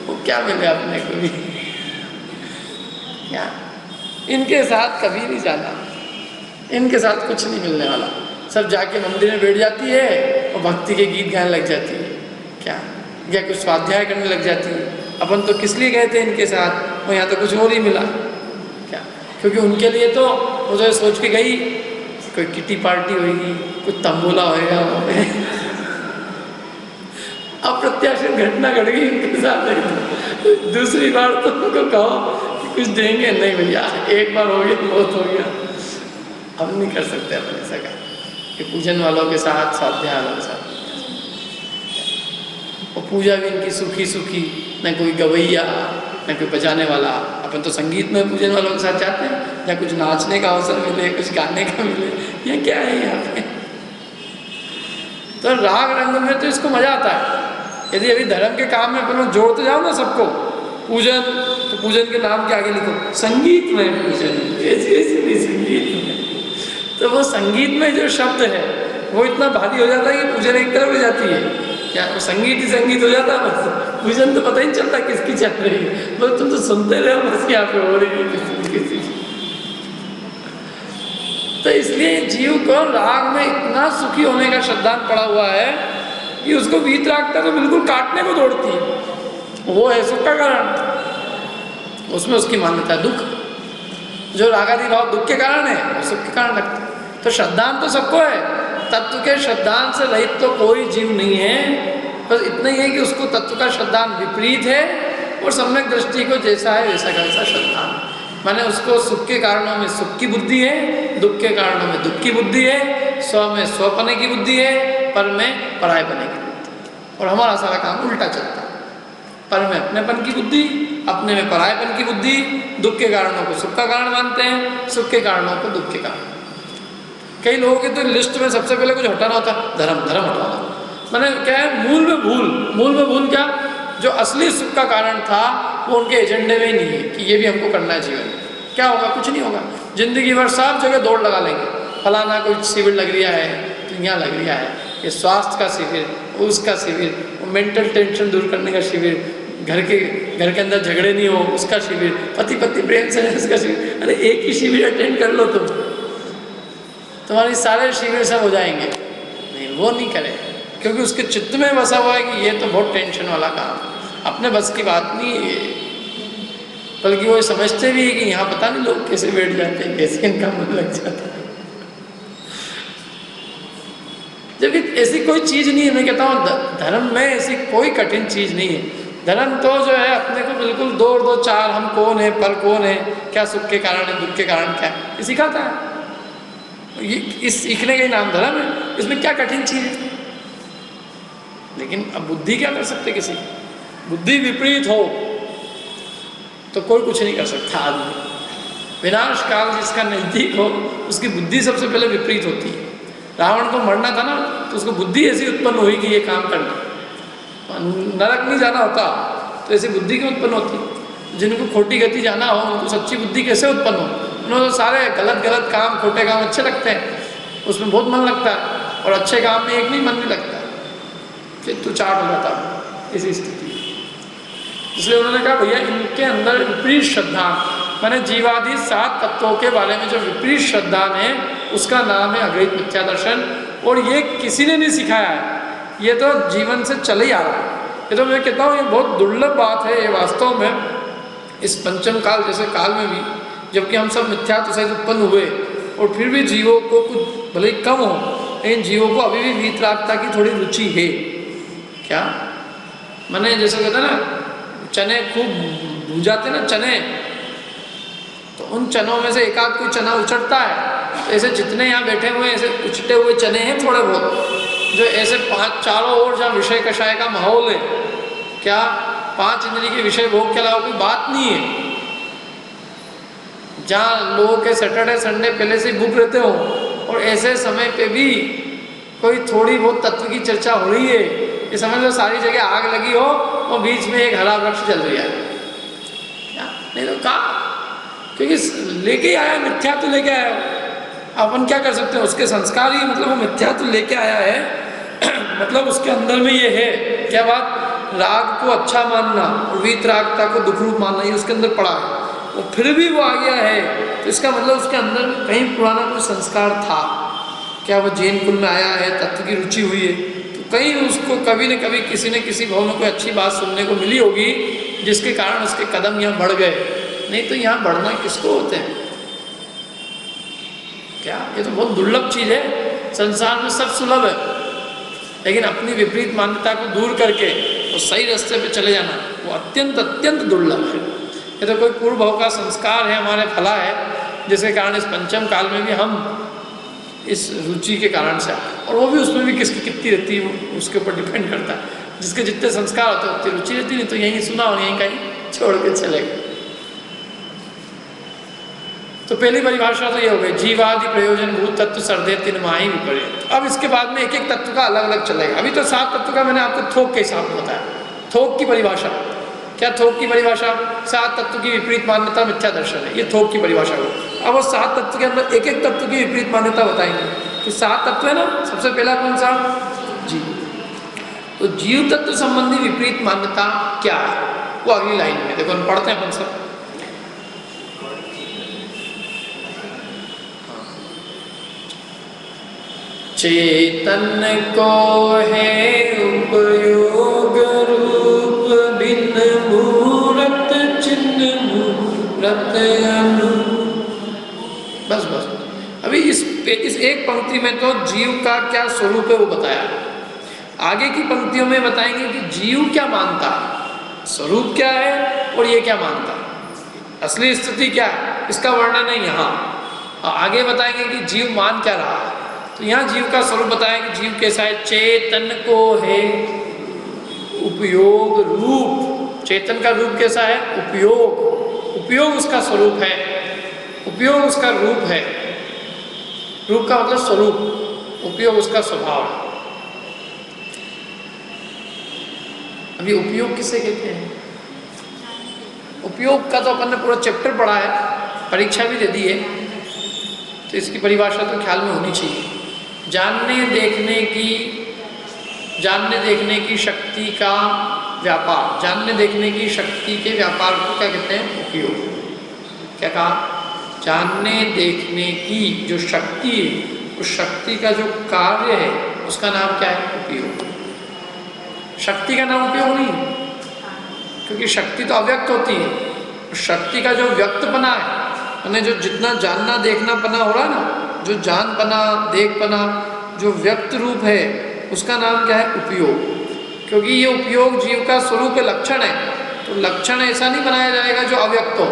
वो क्या मिले अपने को भी? क्या इनके साथ कभी नहीं जाना, इनके साथ कुछ नहीं मिलने वाला। सब जाके मंदिर में बैठ जाती है और भक्ति के गीत गाने लग जाती है, क्या या कुछ स्वाध्याय करने लग जाती है। अपन तो किस लिए गए थे इनके साथ, और यहाँ तो कुछ और ही मिला। क्या क्योंकि उनके लिए तो वो जो सोच के गई कोई किटी पार्टी होगी, कुछ तंबोला होएगा, अप्रत्याशित घटना घट गई इनके साथ। दूसरी बार तो उनको कहो कुछ देंगे, नहीं भैया एक बार हो गया बहुत हो गया, अब नहीं कर सकते अपन ऐसा का कि पूजन वालों के साथ स्वाध्याय वालों के साथ। और पूजा भी इनकी सूखी सूखी, न कोई गवैया न कोई बजाने वाला। अपन तो संगीत में पूजन वालों के साथ जाते हैं, या कुछ नाचने का अवसर मिले, कुछ गाने का मिले, ये क्या है यहाँ पे? तो राग रंग में तो इसको मजा आता है। यदि अभी धर्म के काम में अपन जोड़ते जाओ ना सबको, पूजन तो पूजन के नाम के आगे लिखो संगीत में पूजन, ऐसे नहीं संगीत में। तो वो संगीत में जो शब्द है वो इतना भारी हो जाता है कि पूजन एक तरफ हो जाती है। क्या वो संगीत ही संगीत हो जाता है, बस पूजन तो पता ही नहीं चलता किसकी चल रही है, बस तुम तो सुनते रहो बस यहाँ पे हो रही है किसी। तो इसलिए जीव को राग में इतना सुखी होने का श्रद्धान पड़ा हुआ है कि उसको वीतरागता तो बिल्कुल काटने को दौड़ती है। वो है सुख का कारण, उसमें उसकी मान्यता दुख। जो रागादि भाव दुख के कारण है वो सुख के कारण लगता है। तो श्रद्धान तो सबको है, तत्व के श्रद्धान से रहित तो कोई जीव नहीं है। बस इतना ही है कि उसको तत्व का श्रद्धान विपरीत है, और सम्यक दृष्टि को जैसा है वैसा का वैसा श्रद्धान। माने उसको सुख के कारणों में सुख की बुद्धि है, दुख के कारणों में दुख की बुद्धि है, स्व में स्वपने की बुद्धि है, पर में पराय पने की बुद्धि। और हमारा सारा काम उल्टा चलता है, पर में अपनेपन की बुद्धि, अपने में परायपन की बुद्धि। दुख के कारणों को सुख का कारण मानते हैं, सुख के कारणों को दुख के कारण। कई लोगों की तो लिस्ट में सबसे पहले कुछ हटाना होता है, धर्म धर्म हटाना, मैंने क्या है, मूल में भूल क्या, जो असली सुख का कारण था वो उनके एजेंडे में ही नहीं है कि ये भी हमको करना है जीवन में। क्या होगा? कुछ नहीं होगा। जिंदगी भर सब जगह दौड़ लगा लेंगे, फलाना कोई शिविर लग रहा है तो यहाँ लग रहा है, ये स्वास्थ्य का शिविर, उसका शिविर, मेंटल टेंशन दूर करने का शिविर, घर के अंदर झगड़े नहीं हो उसका शिविर, पति प्रेम से उसका शिविर। अरे एक ही शिविर अटेंड कर लो तुम, तुम्हारी सारे शिविर सब हो जाएंगे। नहीं, वो नहीं करे, क्योंकि उसके चित्त में बसा हुआ है कि ये तो बहुत टेंशन वाला काम है, अपने बस की बात नहीं है। बल्कि वो समझते भी है कि यहाँ पता नहीं लोग कैसे बैठ जाते हैं, कैसे इनका मन लग जाता है। जबकि ऐसी कोई चीज़ नहीं है। मैं कहता हूँ धर्म में ऐसी कोई कठिन चीज़ नहीं है। धर्म तो जो है अपने को बिल्कुल दो चार, हम कौन है, पर कौन है, क्या सुख के कारण है, दुख के कारण क्या है, ये सिखाता है। ये इस सीखने का ही नाम धर्म है, इसमें क्या कठिन चीज़ है। लेकिन अब बुद्धि क्या कर सकते, किसी बुद्धि विपरीत हो तो कोई कुछ नहीं कर सकता आदमी। विनाश काल जिसका नज़दीक हो उसकी बुद्धि सबसे पहले विपरीत होती है। रावण को मरना था ना, तो उसको बुद्धि ऐसी उत्पन्न हुई कि ये काम करना, नरक नहीं जाना होता तो ऐसी बुद्धि क्यों उत्पन्न होती। जिनको खोटी गति जाना हो उनको सच्ची बुद्धि कैसे उत्पन्न हो। उन्होंने तो सारे गलत काम, खोटे काम अच्छे लगते हैं, उसमें बहुत मन लगता है, और अच्छे काम में एक नहीं मन नहीं लगता, चित्त चाट हो जाता है इसी स्थिति। इसलिए उन्होंने कहा भैया इनके अंदर विपरीत श्रद्धा, मैंने जीवादि 7 तत्वों के बारे में जो विपरीत श्रद्धा है उसका नाम है अग्रहित मिथ्या दर्शन। और ये किसी ने नहीं सिखाया है, ये तो जीवन से चले ही आ रहा है। ये तो मैं कहता हूँ ये बहुत दुर्लभ बात है। ये वास्तव में इस पंचम काल जैसे काल में भी, जबकि हम सब मिथ्यात्व से उत्पन्न हुए और फिर भी जीवों को कुछ भले ही कम हो, लेकिन जीवों को अभी भी वीतरागता की थोड़ी रुचि है। क्या मैंने जैसे कहता ना, चने खूब भूजाते ना चने, तो उन चनों में से एक आध कोई चना उछटता है, तो ऐसे जितने यहाँ बैठे हुए ऐसे उछटे हुए चने हैं थोड़े बहुत, जो ऐसे 5 चारों ओर जहाँ विषय कषाय का माहौल है, क्या 5 इंद्रिय के विषय भोग के अलावा कोई बात नहीं है, जहाँ लोगों के सैटरडे संडे पहले से बुक रहते हो और ऐसे समय पे भी कोई थोड़ी बहुत तत्व की चर्चा हो रही है, ये समझ लो सारी जगह आग लगी हो और बीच में एक हरा वृक्ष जल रहा है। क्या नहीं तो कहा, क्योंकि लेके आया मिथ्या तो लेके आया, अपन क्या कर सकते हैं, उसके संस्कार ही, मतलब वो मिथ्या तो लेके आया है मतलब उसके अंदर में ये है क्या बात, राग को अच्छा मानना और वीतरागता को दुख रूप मानना, ये उसके अंदर पड़ा है। और फिर भी वो आ गया है, तो इसका मतलब उसके अंदर में कहीं पुराना कोई संस्कार था। क्या वो जैन कुल में आया है, तत्व की रुचि हुई है, तो कहीं उसको कभी न कभी किसी न किसी भाव में कोई अच्छी बात सुनने को मिली होगी, जिसके कारण उसके कदम यहाँ बढ़ गए। नहीं तो यहाँ बढ़ना किसको होते हैं। क्या ये तो बहुत दुर्लभ चीज़ है। संसार में सब सुलभ है, लेकिन अपनी विपरीत मान्यता को दूर करके और सही रास्ते पे चले जाना वो अत्यंत अत्यंत दुर्लभ है। ये तो कोई पूर्व भाव का संस्कार है, हमारे फला है, जिसके कारण इस पंचम काल में भी हम इस रुचि के कारण से, और वो भी उसमें भी किसकी कितनी रहती है उसके ऊपर डिपेंड करता है। जिसके जितने संस्कार होते हैं उतनी रुचि रहती, नहीं तो यहीं सुना और यहीं कहीं छोड़ के चलेगा। तो पहली परिभाषा तो ये हो गई, जीवादि प्रयोजन भूत तत्व सर्दे तीन माही विपरीत। अब इसके बाद में एक एक तत्व का अलग अलग चलेगा। अभी तो 7 तत्व का मैंने आपको थोक के हिसाब में बताया। थोक की परिभाषा क्या, थोक की परिभाषा 7 तत्व की विपरीत मान्यता मिथ्या दर्शन है, ये थोक की परिभाषा हो। अब वो 7 तत्व के अंदर एक एक तत्व की विपरीत मान्यता बताएंगे कि 7 तत्व है ना। सबसे पहला कौन सा, जीव। तो जीव तत्व संबंधी विपरीत मान्यता क्या है, वो अगली लाइन में देखो, हम पढ़ते हैं अपन सब। चेतन को है उपयोग रूप भिन्न मूरत चिन्ह मूरत अनु। बस अभी इस एक पंक्ति में तो जीव का क्या स्वरूप है वो बताया। आगे की पंक्तियों में बताएंगे कि जीव क्या मानता है, स्वरूप क्या है और ये क्या मानता है, असली स्थिति क्या है, इसका वर्णन है यहाँ। आगे बताएंगे कि जीव मान क्या रहा है। तो यहाँ जीव का स्वरूप बताया कि जीव कैसा है, चेतन को है उपयोग रूप। चेतन का रूप कैसा है, उपयोग उसका स्वरूप है, उपयोग उसका रूप है। रूप का मतलब स्वरूप, उपयोग उसका स्वभाव है। अभी उपयोग किसे कहते हैं? उपयोग का तो अपन ने पूरा चैप्टर पढ़ा है, परीक्षा भी दे दी है, तो इसकी परिभाषा तो ख्याल में होनी चाहिए। जानने देखने की शक्ति का व्यापार, जानने देखने की शक्ति के व्यापार को क्या कहते हैं? उपयोग। क्या कहा? जानने देखने की जो शक्ति है, उस शक्ति का जो कार्य है उसका नाम क्या है? उपयोग। शक्ति का नाम उपयोग नहीं, क्योंकि शक्ति तो अव्यक्त होती है। शक्ति का जो व्यक्तपना है, यानी जो जितना जानना देखना पना हो रहा है ना, जो जान पना देख पना जो व्यक्त रूप है, उसका नाम क्या है? उपयोग। क्योंकि ये उपयोग जीव का स्वरूप लक्षण है, तो लक्षण ऐसा नहीं बनाया जाएगा जो अव्यक्त हो।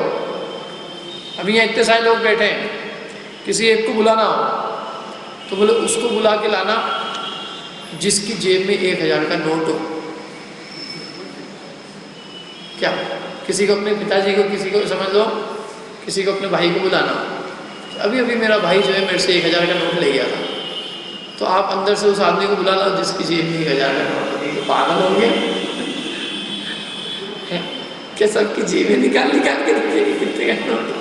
अभी यहाँ इतने सारे लोग बैठे हैं, किसी एक को बुलाना हो तो बोले उसको बुला के लाना जिसकी जेब में 1000 का नोट हो। क्या? किसी को अपने पिताजी को, किसी को समझ लो, किसी को अपने भाई को बुलाना हो। अभी अभी मेरा भाई जो है मेरे से 1000 का नोट ले गया था, तो आप अंदर से उस आदमी को बुला लो जिसकी जेब में 1000 का नोट हो। तो पागल होंगे क्या? सबकी जेबें निकाल के रखेगी कितने का नोट।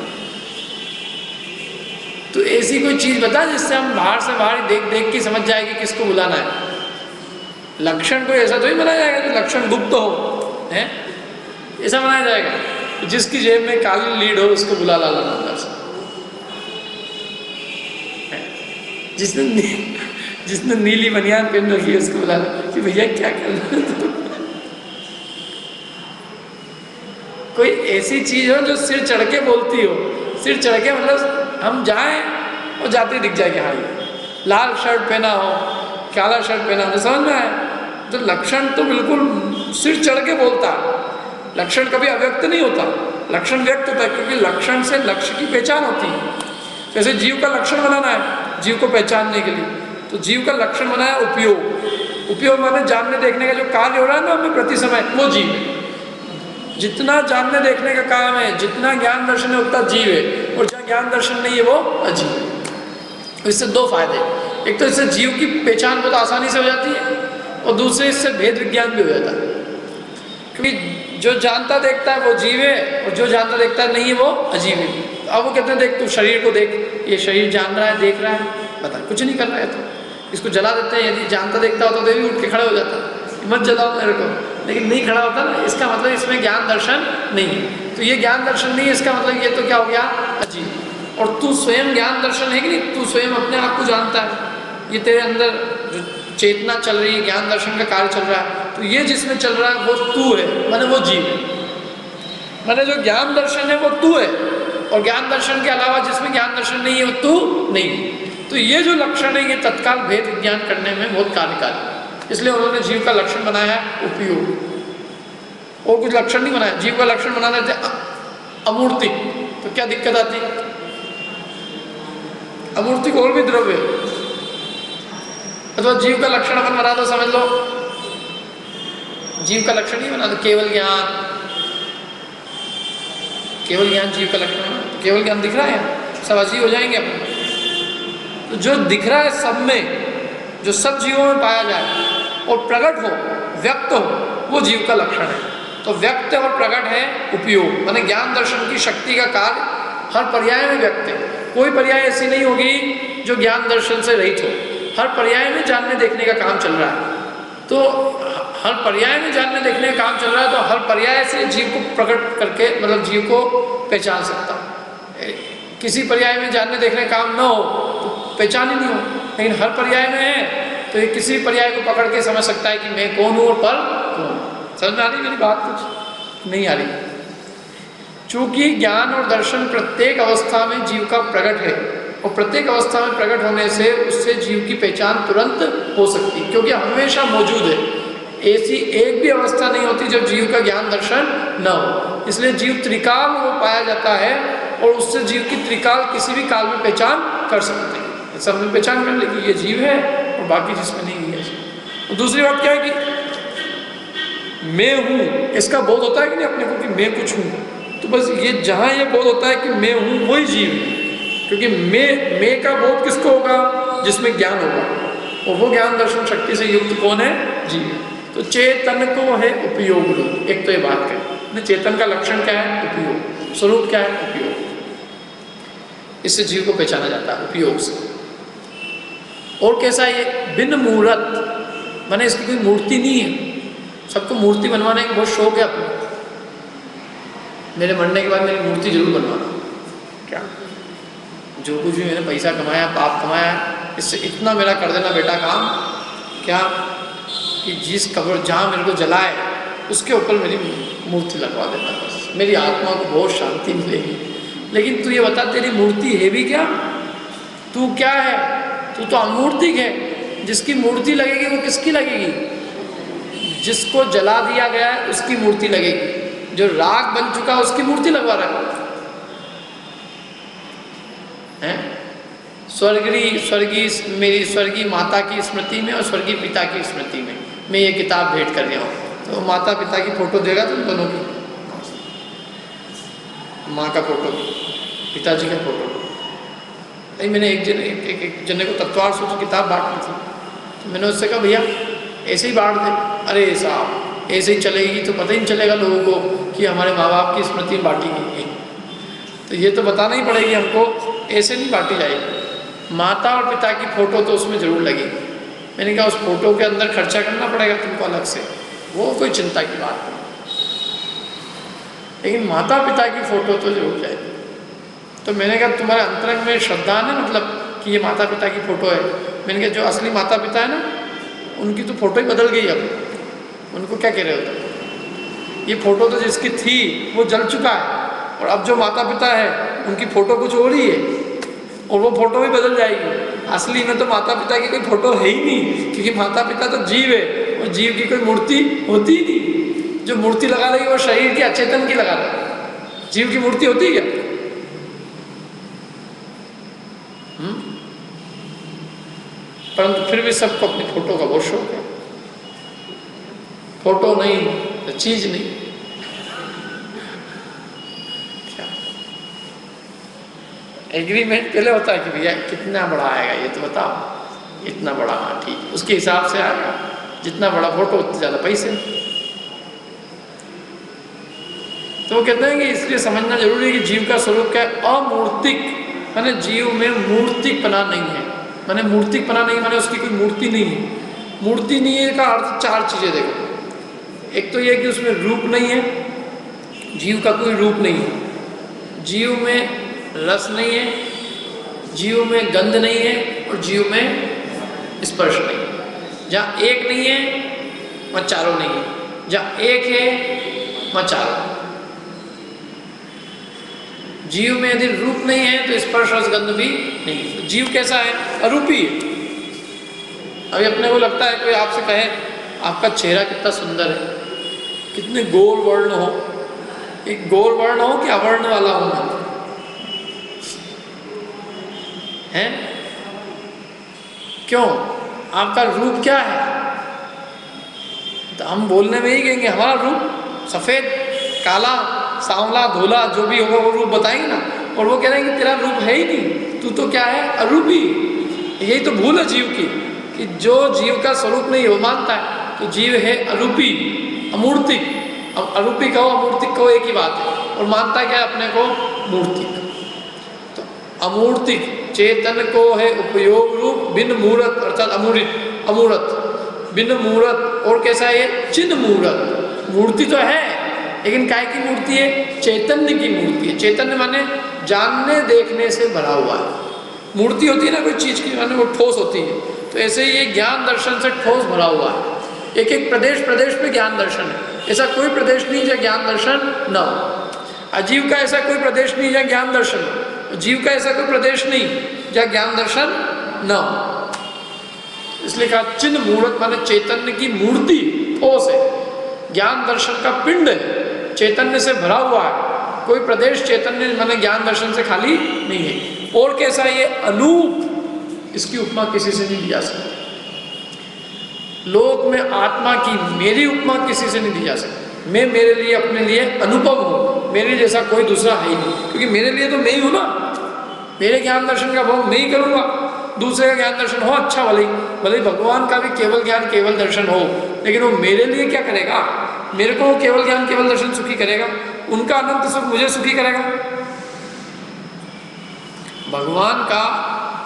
तो ऐसी कोई चीज़ बता जिससे हम बाहर से बाहर देख के समझ जाए कि किसको बुलाना है। लक्षण कोई ऐसा तो ही बनाया जाएगा जो लक्षण गुप्त हो, है ऐसा बनाया जाएगा? तो जिसकी जेब में काली लीड हो उसको बुला लाना अंदर से। जिसने नीली बनियान पहन रखी है उसको बुला ला कि भैया क्या कर रहे हो। कोई ऐसी चीज हो जो सिर चढ़ के बोलती हो। सिर चढ़ के मतलब हम जाएं और जाते दिख जाए कि हाँ ये लाल शर्ट पहना हो, काला शर्ट पहना हो, तो समझ में आए। तो लक्षण तो बिल्कुल सिर चढ़ के बोलता है। लक्षण कभी अव्यक्त नहीं होता, लक्षण व्यक्त होता है, क्योंकि लक्षण से लक्ष्य की पहचान होती है। जैसे जीव का लक्षण बनाना है, जीव को पहचानने के लिए, तो जीव का लक्षण बनाया उपयोग। उपयोग माने जानने देखने का जो कार्य हो रहा है ना हमें प्रति समय, वो जीव है। जितना जानने देखने का काम है, जितना ज्ञान दर्शन है उतना जीव है, और जहाँ ज्ञान दर्शन नहीं है वो अजीव है। इससे दो फायदे, एक तो इससे जीव की पहचान बहुत आसानी से हो जाती है, और दूसरे इससे भेद विज्ञान भी हो जाता है। क्योंकि जो जानता देखता है वो जीव है, और जो जानता देखता है नहीं है वो अजीव है। तो अब वो कहते हैं देख तू शरीर को देख, ये शरीर जान रहा है, देख रहा है, बता कुछ नहीं कर रहा है, तो इसको जला देते हैं। यदि जानता देखता होता तो भी उठ के खड़े हो जाता, मत जलाओ मेरे को, लेकिन नहीं खड़ा होता ना, इसका मतलब इसमें ज्ञान दर्शन नहीं है। तो ये ज्ञान दर्शन नहीं है, इसका मतलब ये तो क्या हो गया? अजीब। और तू स्वयं ज्ञान दर्शन है कि नहीं? तू स्वयं अपने आप को जानता है, ये तेरे अंदर जो चेतना चल रही है, ज्ञान दर्शन का कार्य चल रहा है, तो ये जिसमें चल रहा है वो तू है, माने वो जीव है। माने जो ज्ञान दर्शन है वो तू है, और ज्ञान दर्शन के अलावा जिसमें ज्ञान दर्शन नहीं है वो तू नहीं। तो ये जो लक्षण है ये तत्काल भेद विज्ञान करने में बहुत कार्यकारी, इसलिए उन्होंने जीव का लक्षण बनाया है उपयोग। और कुछ लक्षण नहीं बनाया, जीव का लक्षण बना देते अमूर्ति, तो क्या दिक्कत आती? अमूर्ति को और भी द्रव्य, अथवा जीव का लक्षण अपन बना दो, समझ लो जीव का लक्षण ही बना दो केवल ज्ञान। केवल ज्ञान जीव का लक्षण है, तो केवल ज्ञान दिख रहा है, सब अजीव हो जाएंगे अपन। तो जो दिख रहा है सब में, जो सब जीवों में पाया जाए और प्रकट हो, व्यक्त हो, वो जीव का लक्षण है। तो व्यक्त और प्रकट है उपयोग, माने ज्ञान दर्शन की शक्ति का कार्य हर पर्याय में व्यक्त है। कोई पर्याय ऐसी नहीं होगी जो ज्ञान दर्शन से रहित हो, हर पर्याय में जानने देखने का काम चल रहा है। तो हर पर्याय में जानने देखने का काम चल रहा है, तो हर पर्याय से जीव को प्रकट करके मतलब जीव को पहचान सकता। किसी पर्याय में जानने देखने का काम न हो तो पहचान ही नहीं हो, लेकिन हर पर्याय में है तो ये किसी पर्याय को पकड़ के समझ सकता है कि मैं कौन हूँ और पर कौन। समझ में आ रही मेरी बात? कुछ नहीं आ रही? चूंकि ज्ञान और दर्शन प्रत्येक अवस्था में जीव का प्रकट है, और प्रत्येक अवस्था में प्रकट होने से उससे जीव की पहचान तुरंत हो सकती, क्योंकि हमेशा मौजूद है। ऐसी एक भी अवस्था नहीं होती जब जीव का ज्ञान दर्शन न हो। इसलिए जीव त्रिकाल वो पाया जाता है, और उससे जीव की त्रिकाल किसी भी काल में पहचान कर सकते हैं। सब में पहचान कर ले कि ये जीव है, और बाकी जिसमें नहीं है। और दूसरी बात क्या है कि मैं हूँ, इसका बोध होता है कि नहीं अपने को कि मैं कुछ हूँ, तो बस ये जहाँ ये बोध होता है कि मैं हूँ वही जीव है। क्योंकि मैं का बोध किसको होगा? जिसमें ज्ञान होगा, और वो ज्ञान दर्शन शक्ति से युक्त कौन है? जीव। तो तो चेतन को है उपयोग रूप। एक तो ये बात करें, चेतन का लक्षण क्या है? उपयोग। स्वरूप क्या है? उपयोग। इससे जीव को पहचाना जाता है उपयोग से। और कैसा है ये? बिन मूर्त, माने इसकी कोई मूर्ति नहीं है। सबको मूर्ति बनवाने का बहुत शौक है अपने, मेरे मरने के बाद मेरी मूर्ति जरूर बनवाना। क्या जो कुछ भी मैंने पैसा कमाया, पाप कमाया, इससे इतना मेरा कर देना बेटा काम, क्या कि जिस कब्र जहाँ मेरे को जलाए उसके ऊपर मेरी मूर्ति लगवा देना, बस मेरी आत्मा को बहुत शांति मिलेगी। लेकिन तू ये बता, तेरी मूर्ति है भी क्या? तू क्या है? तू तो अमूर्तिक है। जिसकी मूर्ति लगेगी वो किसकी लगेगी? जिसको जला दिया गया है उसकी मूर्ति लगेगी। जो राख बन चुका है उसकी मूर्ति लगवा रहा है। मेरी स्वर्गीय माता की स्मृति में और स्वर्गीय पिता की स्मृति में मैं ये किताब भेंट कर रहा हूँ। तो माता पिता की फोटो देगा तुम दोनों की, माँ का फोटो, पिताजी का फोटो। नहीं, मैंने एक जने को तत्वार सूत्र किताब बांटनी थी, तो मैंने उससे कहा भैया ऐसे ही बांट दे। अरे साहब ऐसे ही चलेगी तो पता ही नहीं चलेगा लोगों को कि हमारे माँ बाप की स्मृति बांटी गई। तो ये तो बताना ही पड़ेगी हमको, ऐसे नहीं बांटी जाएगी। माता और पिता की फ़ोटो तो उसमें ज़रूर लगेगी। मैंने कहा उस फोटो के अंदर खर्चा करना पड़ेगा तुमको अलग से, वो कोई चिंता की बात नहीं, लेकिन माता पिता की फ़ोटो तो जरूर जाएगी। तो मैंने कहा तुम्हारे अंतरंग में श्रद्धा है मतलब कि ये माता पिता की फ़ोटो है। मैंने कहा जो असली माता पिता है ना, उनकी तो फ़ोटो ही बदल गई। अब उनको क्या कह रहे हो तुम? ये फ़ोटो तो जिसकी थी वो जल चुका है, और अब जो माता पिता है उनकी फ़ोटो कुछ हो रही है, और वो फ़ोटो भी बदल जाएगी। असली में तो माता पिता की कोई फ़ोटो है ही नहीं, क्योंकि माता पिता तो जीव है, और जीव की कोई मूर्ति होती ही नहीं। जो मूर्ति लगा रही है वो शरीर की अचेतन की लगा रही है, जीव की मूर्ति होती है क्या? परंतु फिर भी सबको अपनी फोटो का बहुत शौक है। फोटो नहीं तो चीज नहीं। क्या एग्रीमेंट पहले होता है कि भैया कितना बड़ा आएगा ये तो बताओ, इतना बड़ा, हाँ ठीक, उसके हिसाब से आएगा। जितना बड़ा फोटो उतने ज़्यादा पैसे। तो वो कहते हैं कि इसलिए समझना जरूरी है कि जीव का स्वरूप क्या है? अमूर्तिक, माने जीव में मूर्तिकपना नहीं है। माने मूर्तिकपना नहीं माने उसकी कोई मूर्ति नहीं है। मूर्ति नहीं है का अर्थ चार चीज़ें देखो। एक तो ये कि उसमें रूप नहीं है, जीव का कोई रूप नहीं है, जीव में रस नहीं है, जीव में गंध नहीं है, और जीव में स्पर्श नहीं है। जहाँ एक नहीं है वहाँ चारों नहीं है, जहाँ एक है वहाँ चारों। जीव में यदि रूप नहीं है तो स्पर्श रस गंध भी नहीं है। तो जीव कैसा है? अरूपी है। अभी अपने को लगता है कोई आपसे कहे आपका चेहरा कितना सुंदर है, कितने गोल वर्ण हो, एक गोल वर्ण हो कि अवर्ण वाला हो है? क्यों? आपका रूप क्या है? तो हम बोलने में ही कहेंगे हमारा रूप सफेद, काला, सांवला, धोला, जो भी होगा वो रूप बताएंगे ना। और वो कह रहे हैं कि तेरा रूप है ही नहीं, तू तो क्या है? अरूपी। यही तो भूल है जीव की, कि जो जीव का स्वरूप नहीं वो मानता है तो जीव है अरूपी, अमूर्तिक। अब अरूपी कहो अमूर्तिक कहो एक ही बात है, और मानता क्या है अपने को? मूर्तिक। तो अमूर्तिक चेतन को है उपयोग रूप, बिन मूर्त अर्थात अमूर्त, बिन मूर्त। और कैसा है ये? चिन्ह मूर्त। मूर्ति तो है लेकिन काय की मूर्ति है? चैतन्य की मूर्ति है। चैतन्य माने जानने देखने से भरा हुआ है। मूर्ति होती है ना कोई चीज की, माने वो ठोस होती है, तो ऐसे ही ये ज्ञान दर्शन से ठोस भरा हुआ है। एक एक प्रदेश में ज्ञान दर्शन है। ऐसा कोई प्रदेश नहीं जहाँ ज्ञान दर्शन न हो। अजीव का ऐसा कोई प्रदेश नहीं जहाँ ज्ञान दर्शन हो, जीव का ऐसा कोई प्रदेश नहीं जहाँ ज्ञान दर्शन न हो। इसलिए कहा चिन्ह मूर्त माने चैतन्य की मूर्ति ठोस है, ज्ञान दर्शन का पिंड है, चैतन्य से भरा हुआ है। कोई प्रदेश चैतन्य माने ज्ञान दर्शन से खाली नहीं है। और कैसा ये? अनूप, इसकी उपमा किसी से नहीं दी जा सकती। लोक में आत्मा की मेरी उपमा किसी से नहीं दी जा सकती। मैं मेरे लिए अपने लिए अनुपम हूँ, मेरे जैसा कोई दूसरा है ही नहीं, क्योंकि मेरे लिए तो मैं ही हूँ ना। मेरे ज्ञान दर्शन का भोग मैं ही करूँगा। दूसरे का ज्ञान दर्शन हो, अच्छा, भले भले भगवान का भी केवल ज्ञान केवल दर्शन हो, लेकिन वो मेरे लिए क्या करेगा? मेरे को केवल ज्ञान केवल दर्शन सुखी करेगा, उनका अनंत सुख मुझे सुखी करेगा। भगवान का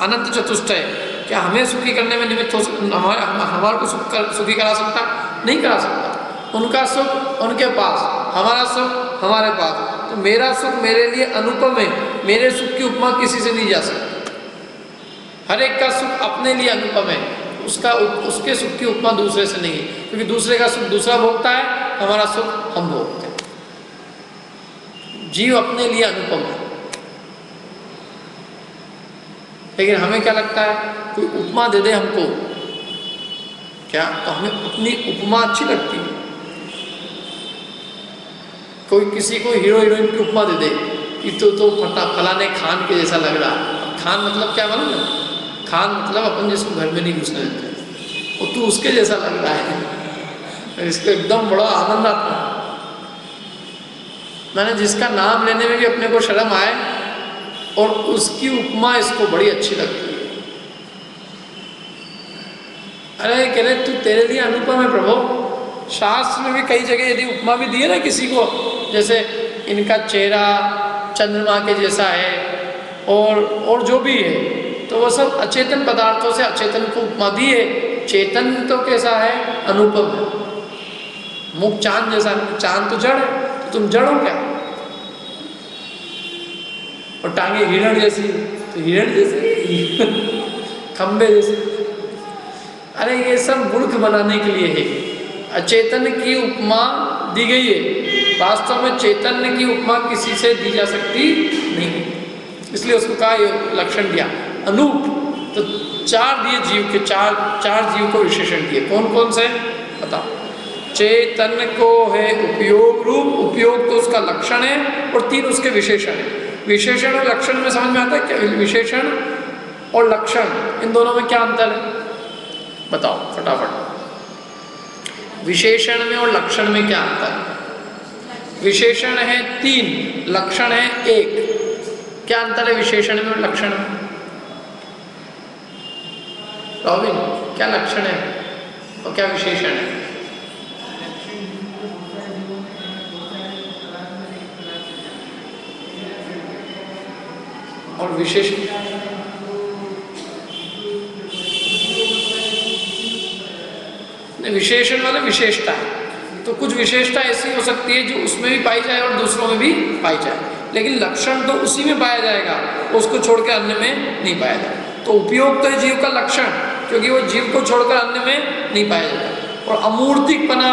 अनंत चतुष्टय क्या हमें सुखी करने में निमित्त हो, हमारे को सुखी करा सकता? नहीं करा सकता। उनका सुख उनके पास, हमारा सुख हमारे पास। तो मेरा सुख मेरे लिए अनुपम है, मेरे सुख की उपमा किसी से नहीं जा सकती। हर एक का सुख अपने लिए अनुपम है, उसके सुख की उपमा दूसरे से नहीं है, क्योंकि दूसरे का सुख दूसरा भोगता है, हमारा सुख हम भोगते हैं। जीव अपने लिए अनुपम है। लेकिन हमें क्या लगता है, कोई उपमा दे दे हमको क्या, तो हमें अपनी उपमा अच्छी लगती है। कोई किसी को हीरो हीरोइन की उपमा दे दे कि तो फलाने खान के जैसा लग रहा। खान मतलब क्या मालूम है? खान मतलब अपन जिसको घर में नहीं घुसने देते, और तू उसके जैसा लग रहा है। इसको एकदम बड़ा आनंद आता है। मैंने जिसका नाम लेने में भी अपने को शर्म आए और उसकी उपमा इसको बड़ी अच्छी लगती है। अरे कह रहे तू तेरे लिए अनुपम है प्रभु। शास्त्र में भी कई जगह यदि उपमा भी दी है ना किसी को, जैसे इनका चेहरा चंद्रमा के जैसा है और जो भी है, तो वो सब अचेतन पदार्थों से अचेतन को उपमा दी है। चेतन तो कैसा है? अनुपम है। मुख चांद जैसा, चांद तो जड़ है, तो तुम जड़ हो क्या? और टांगे हिरण जैसी, तो हिरण जैसे खंबे जैसे। अरे ये सब मूर्ख बनाने के लिए है। अचेतन की उपमा दी गई है, वास्तव में चैतन्य की उपमा किसी से दी जा सकती नहीं, इसलिए उसको कहा ये लक्षण दिया अनूप। तो चार दिए जीव के, चार जीव को विशेषण दिए। कौन कौन से बताओ? चैतन्य को है उपयोग रूप, उपयोग तो उसका लक्षण है, और 3 उसके विशेषण है। विशेषण और लक्षण में समझ में आता है क्या? विशेषण और लक्षण इन दोनों में क्या अंतर है बताओ फटाफट। विशेषण में और लक्षण में क्या अंतर है? विशेषण है 3, लक्षण है 1। क्या अंतर है विशेषण में और लक्षण में? रॉबिन, क्या लक्षण है और क्या विशेषण है? और विशेषण विशेषण वाले विशेषता है, तो कुछ विशेषता ऐसी हो सकती है जो उसमें भी पाई जाए और दूसरों में भी पाई जाए, लेकिन लक्षण तो उसी में पाया जाएगा, उसको छोड़ के अन्य में नहीं पाया जाएगा। तो उपयोग तो है जीव का लक्षण, क्योंकि वो जीव को छोड़कर अन्य में नहीं पाया जाता। और अमूर्तिकपना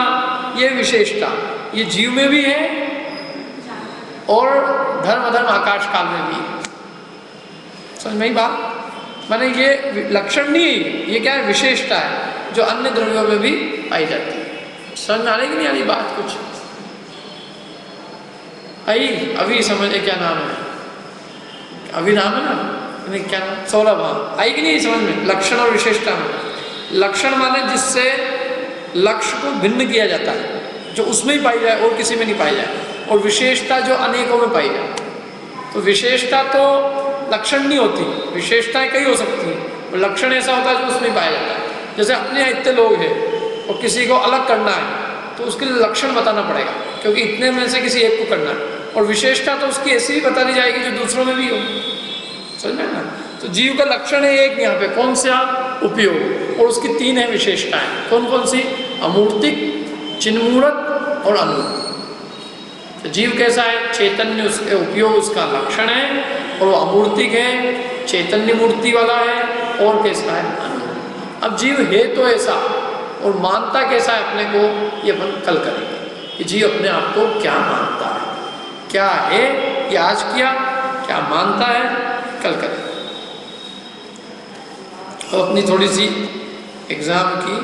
ये विशेषता ये जीव में भी है और धर्म अधर्म आकाश काल में भी है। समझ में ही बात? माने ये लक्षण नहीं, ये क्या है? विशेषता है जो अन्य द्रव्यों में भी पाई जाती है। समझ में आ रही कि नहीं आ रही बात? कुछ आई अभी समझे क्या नाम है? अभी नाम है ना? नहीं क्या नाम? सौरभ। हाँ, आई कि नहीं समझ में? लक्षण और विशेषता में, लक्षण माने जिससे लक्ष्य को भिन्न किया जाता है, जो उसमें ही पाई जाए और किसी में नहीं पाई जाए, और विशेषता जो अनेकों में पाई जाए। तो विशेषता तो लक्षण नहीं होती, विशेषताएं कई हो सकती हैं, और लक्षण ऐसा होता है जो उसमें पाया जाता है। जैसे अपने यहाँ इतने लोग हैं और किसी को अलग करना है, तो उसके लिए लक्षण बताना पड़ेगा, क्योंकि इतने में से किसी एक को करना है। और विशेषता तो उसकी ऐसी ही बता दी जाएगी जो दूसरों में भी हो। समझ में ना? तो जीव का लक्षण है एक यहाँ पे, कौन सा? उपयोग। और उसकी 3 है विशेषताएं। कौन कौन सी? अमूर्तिक, चिन्मूर्त और अनूप। तो जीव कैसा है? चैतन्य उसके उपयोग उसका लक्षण है, और वो अमूर्तिक है, चैतन्य मूर्ति वाला है, और कैसा है? अनूप। अब जीव है तो ऐसा, और मानता कैसा है अपने को, ये अपन कल करेंगे कि जीव अपने आप को क्या मानता है, क्या है ये आज किया, क्या मानता है कल करेंगे। और अपनी थोड़ी सी एग्जाम की